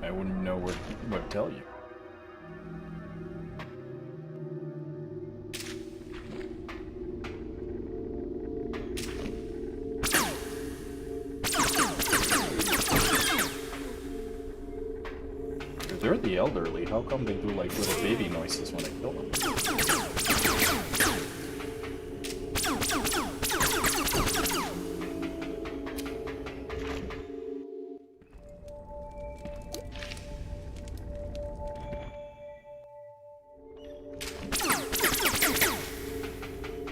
I wouldn't know what to tell you. They're the elderly. How come they do like little baby noises when I kill them?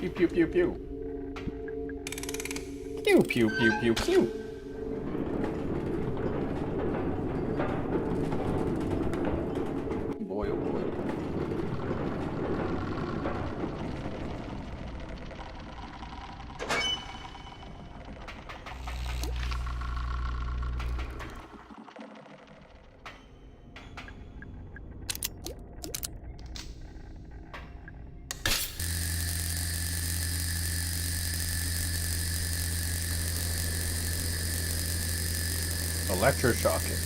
Pew pew pew pew. Pew pew pew pew pew. Boy, oh boy. Electroshocking.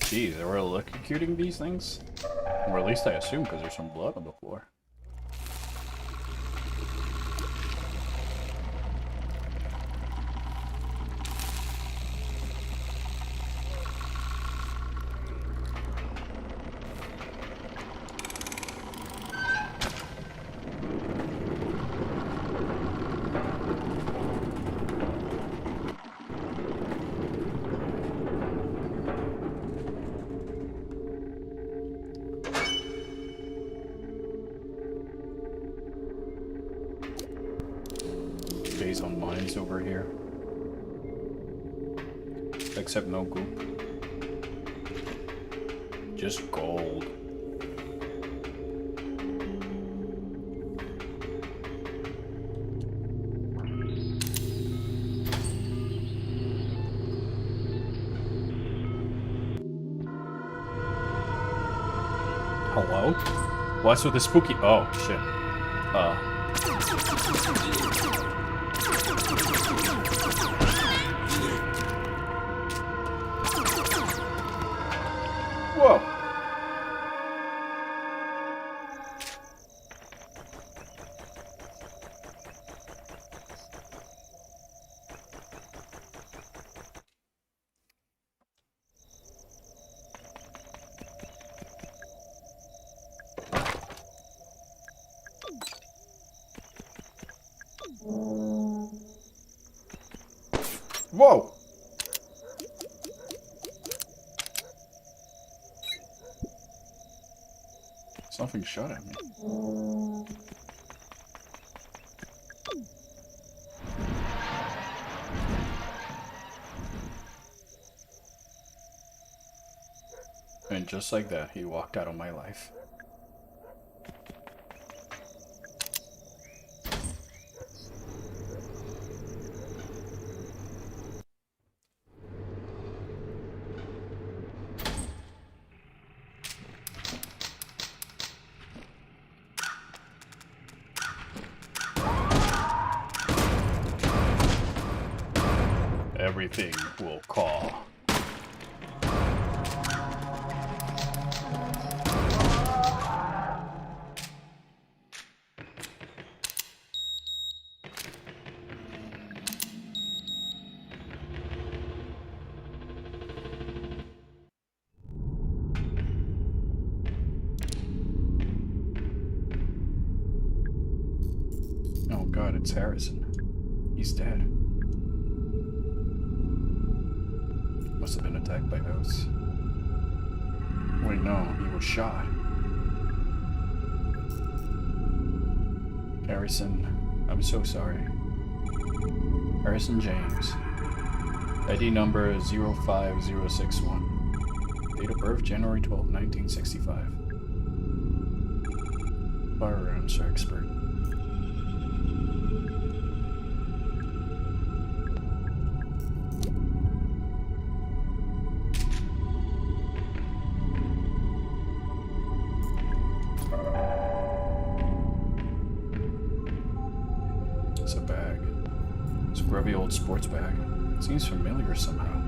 Jeez, are we electrocuting these things? Or at least I assume, because there's some blood on the floor. Phase on mines over here. Except no goop. Just gold. Hello? What's with the spooky? Oh, shit. Whoa! Whoa! Something shot at me. And just like that, he walked out of my life. Everything will call. Oh god, it's Harrison. He's dead. Must have been attacked by those. Wait, no, he was shot. Harrison, I'm so sorry. Harrison James. ID number 05061. Date of birth January 12, 1965. Firearms expert. It's a bag. It's a grubby old sports bag. It seems familiar somehow.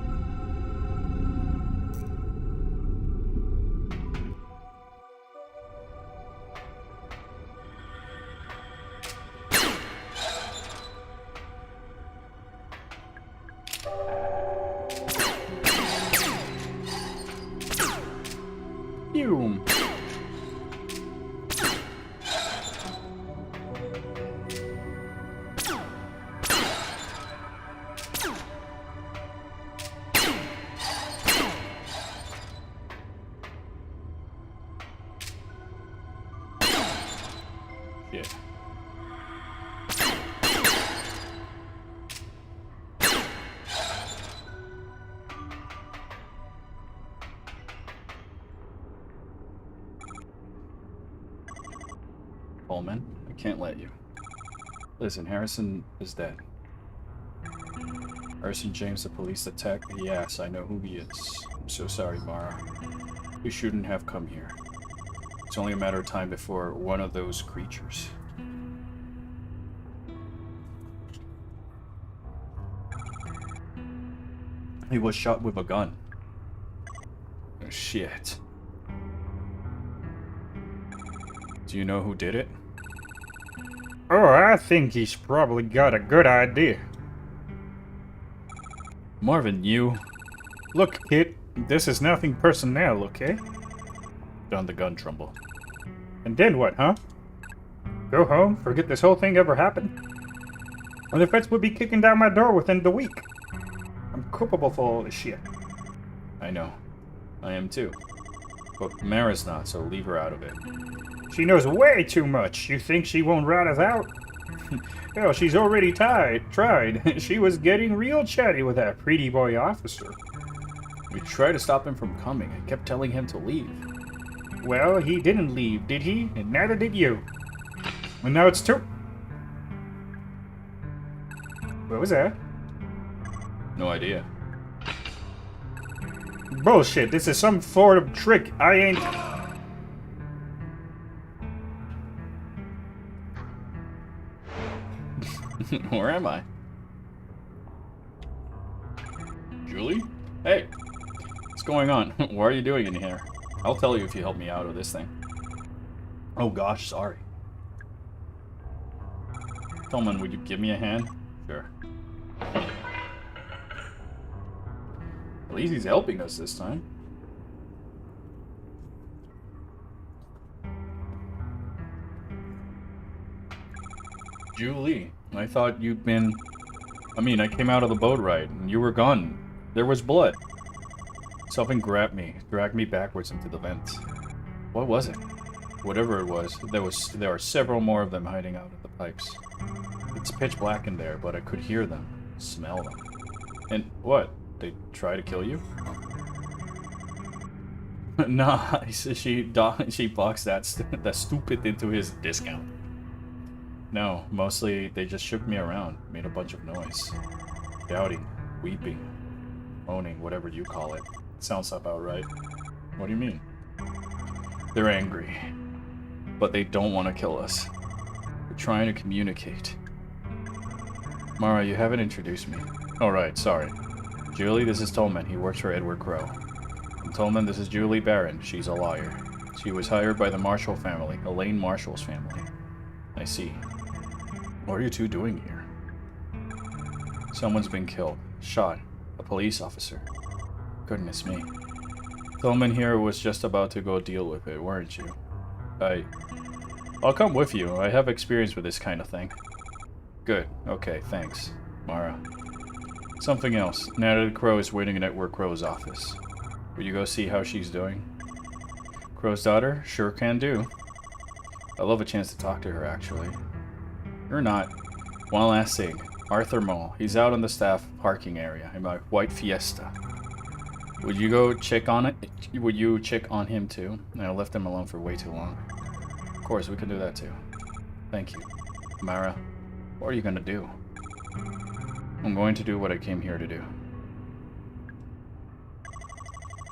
Fume. Yeah. Coleman, I can't let you. Listen, Harrison is dead. Harrison James, the police attack? Yes, I know who he is. I'm so sorry, Mara. You shouldn't have come here. It's only a matter of time before one of those creatures. He was shot with a gun. Oh, shit. Do you know who did it? Oh, I think he's probably got a good idea. Marvin, you Look, kid, this is nothing personnel, okay? done the gun, Trumbull. And then what, huh? Go home, forget this whole thing ever happened? Or the feds would be kicking down my door within the week. I'm culpable for all this shit. I know. I am too. But Mara's not, so leave her out of it. She knows way too much. You think she won't rat us out? Hell, she's already tried. She was getting real chatty with that pretty boy officer. We tried to stop him from coming. I kept telling him to leave. Well, he didn't leave, did he? And neither did you. And now it's too... What was that? No idea. Bullshit, this is some sort of trick. I ain't... Where am I? Julie? Hey! What's going on? What are you doing in here? I'll tell you if you help me out of this thing. Oh gosh, sorry. Tolman, would you give me a hand? Sure. At least he's helping us this time. Julie, I thought you'd been... I came out of the boat ride, and you were gone. There was blood. Something grabbed me, dragged me backwards into the vent. What was it? Whatever it was, there are several more of them hiding out in the pipes. It's pitch black in there, but I could hear them, smell them. And what? They try to kill you? Nah, she boxed that stupid into his discount. No, mostly they just shook me around, made a bunch of noise. Shouting, weeping, moaning, whatever you call it. Sounds about right. What do you mean? They're angry. But they don't want to kill us. They're trying to communicate. Mara, you haven't introduced me. Oh right, sorry. Julie, this is Tolman. He works for Edward Crowe. And Tolman, this is Julie Barron. She's a lawyer. She was hired by the Marshall family, Elaine Marshall's family. I see. What are you two doing here? Someone's been killed. Shot. A police officer. Goodness me. Tolman here was just about to go deal with it, weren't you? I'll come with you. I have experience with this kind of thing. Good. Okay, thanks, Mara. Something else. Natalie Crowe is waiting in Edward Crowe's office. Will you go see how she's doing? Crowe's daughter? Sure can do. I'd love a chance to talk to her, actually. You're not. One last thing. Arthur Mole. He's out in the staff parking area in my white Fiesta. Would you go check on it? Would you check on him too? I left him alone for way too long. Of course, we can do that too. Thank you. Mara, what are you gonna do? I'm going to do what I came here to do.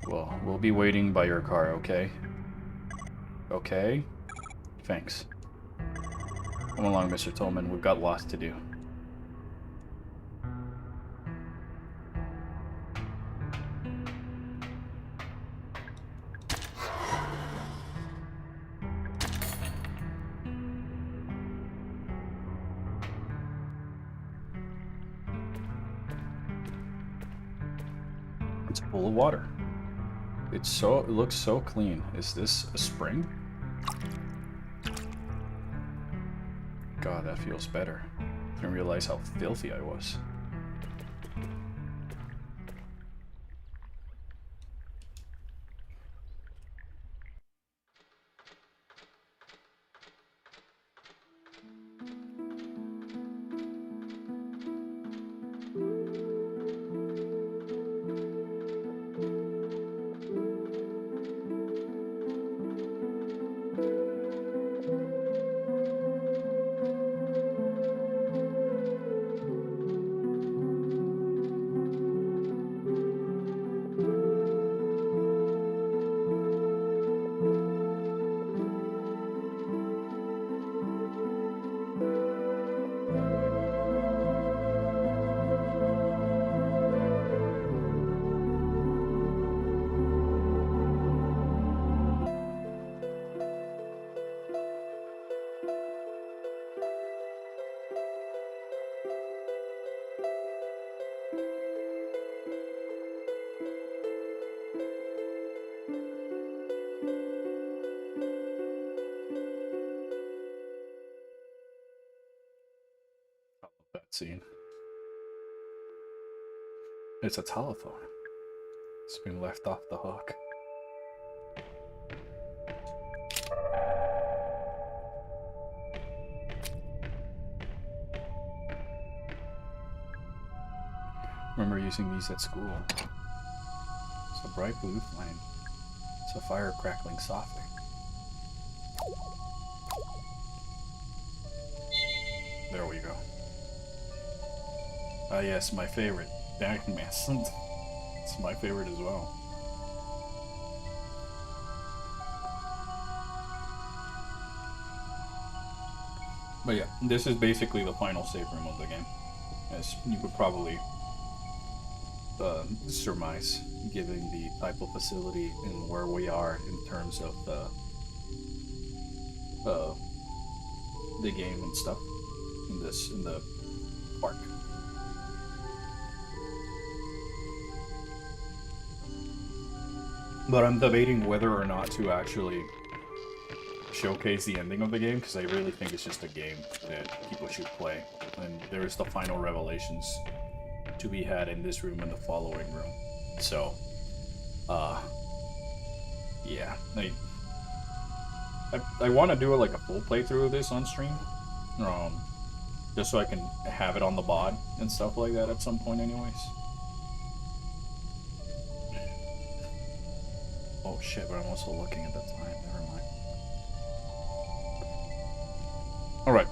Well, we'll be waiting by your car, okay? Okay? Thanks. Come along, Mr. Tolman. We've got lots to do. It's a pool of water. It looks so clean. Is this a spring? God, that feels better. Didn't realize how filthy I was. scene. It's a telephone. It's been left off the hook. Remember using these at school. It's a bright blue flame. It's a fire crackling softly. There we go. Ah yes, my favorite. Backmass. It's my favorite as well. But yeah, this is basically the final save room of the game. As you would probably surmise, given the type of facility and where we are in terms of the game and stuff in the park. But I'm debating whether or not to actually showcase the ending of the game, because I really think it's just a game that people should play. And there's the final revelations to be had in this room and the following room. So, yeah, I want to do like a full playthrough of this on stream, just so I can have it on the bod and stuff like that at some point, anyways. Oh shit! But I'm also looking at the time. Never mind. All right.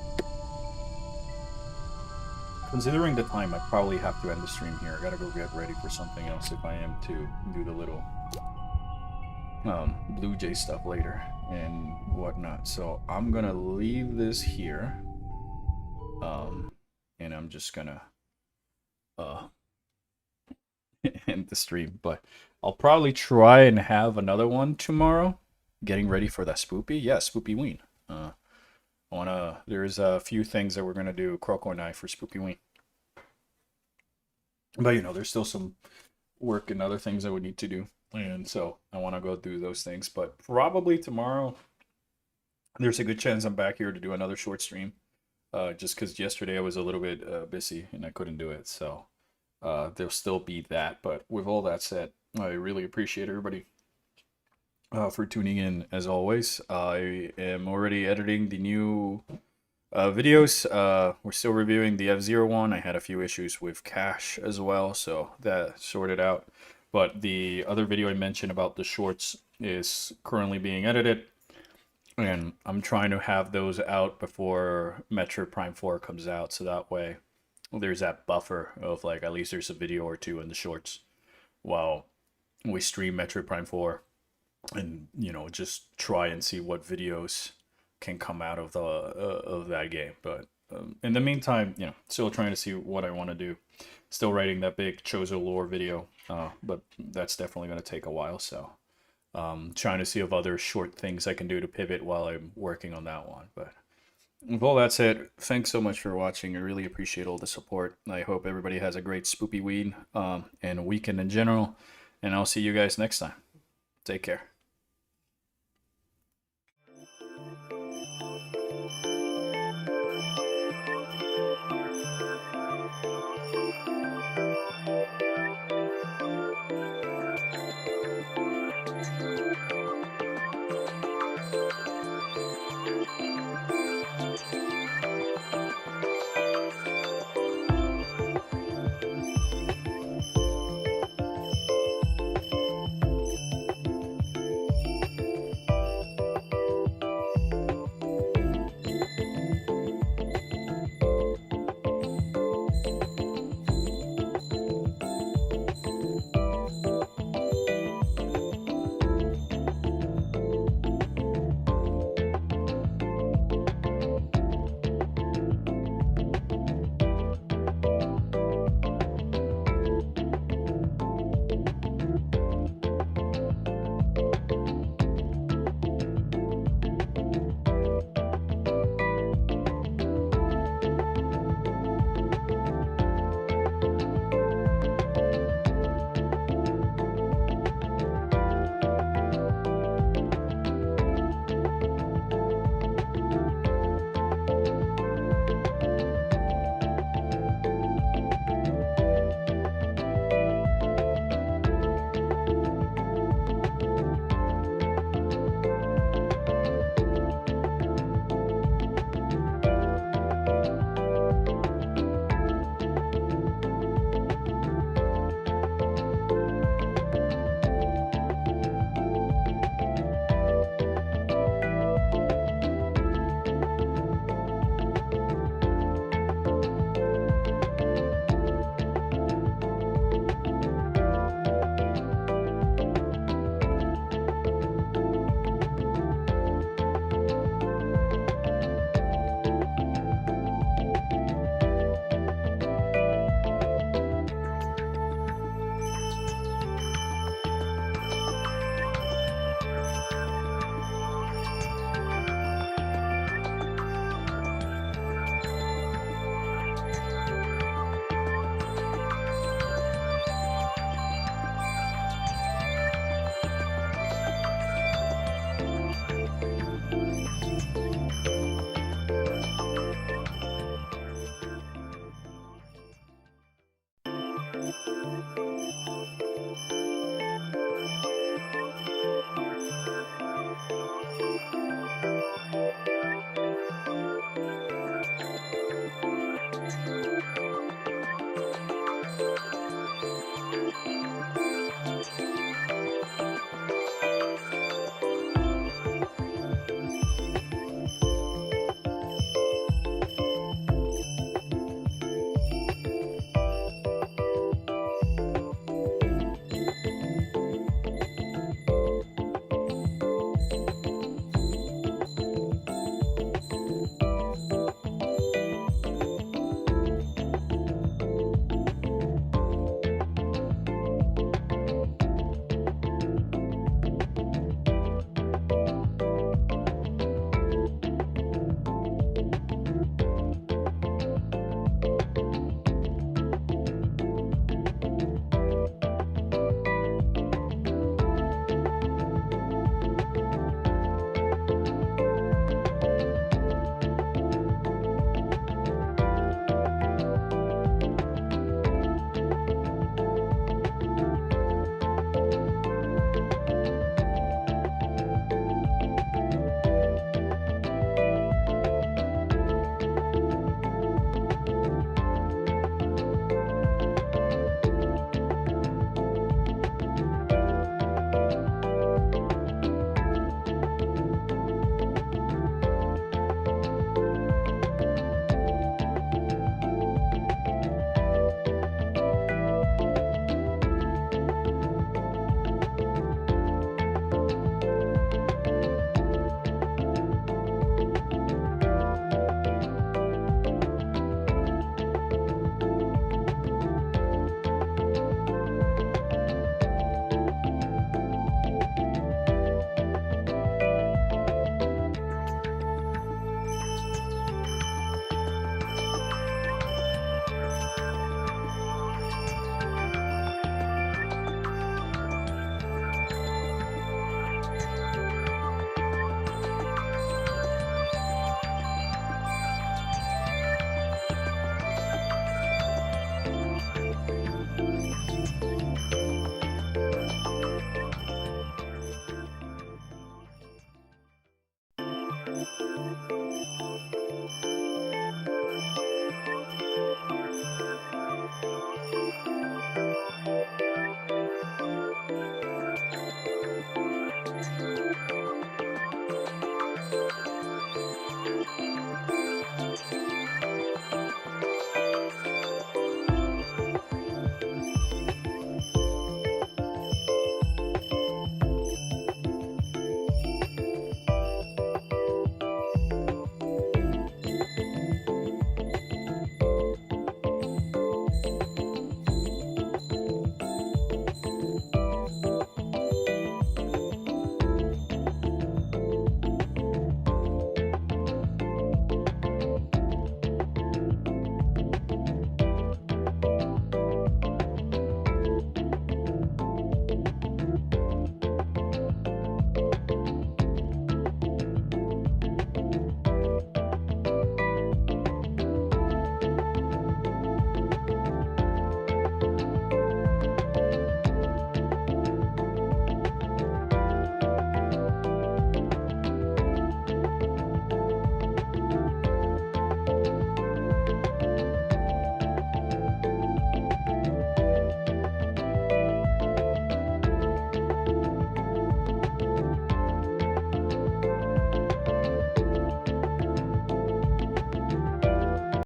Considering the time, I probably have to end the stream here. I gotta go get ready for something else if I am to do the little Blue Jay stuff later and whatnot. So I'm gonna leave this here, and I'm just gonna end the stream. But I'll probably try and have another one tomorrow, getting ready for that spoopy. Yeah, Spookyween. There's a few things that we're gonna do, Croco and I, for Spookyween. But you know, there's still some work and other things I would need to do, and so I want to go do those things. But probably tomorrow, there's a good chance I'm back here to do another short stream. Just because yesterday I was a little bit busy and I couldn't do it, so there'll still be that. But with all that said, I really appreciate everybody for tuning in as always. I am already editing the new videos. We're still reviewing the F-Zero one. I had a few issues with cache as well, so that sorted out. But the other video I mentioned about the shorts is currently being edited, and I'm trying to have those out before Metroid Prime 4 comes out, so that way there's that buffer of like at least there's a video or two in the shorts while we stream Metroid Prime 4, and you know, just try and see what videos can come out of that game. But in the meantime, you know, still trying to see what I want to do. Still writing that big Chozo lore video, but that's definitely going to take a while. So trying to see if other short things I can do to pivot while I'm working on that one. But with all that said, thanks so much for watching. I really appreciate all the support. I hope everybody has a great Spoopyween and weekend in general. And I'll see you guys next time. Take care.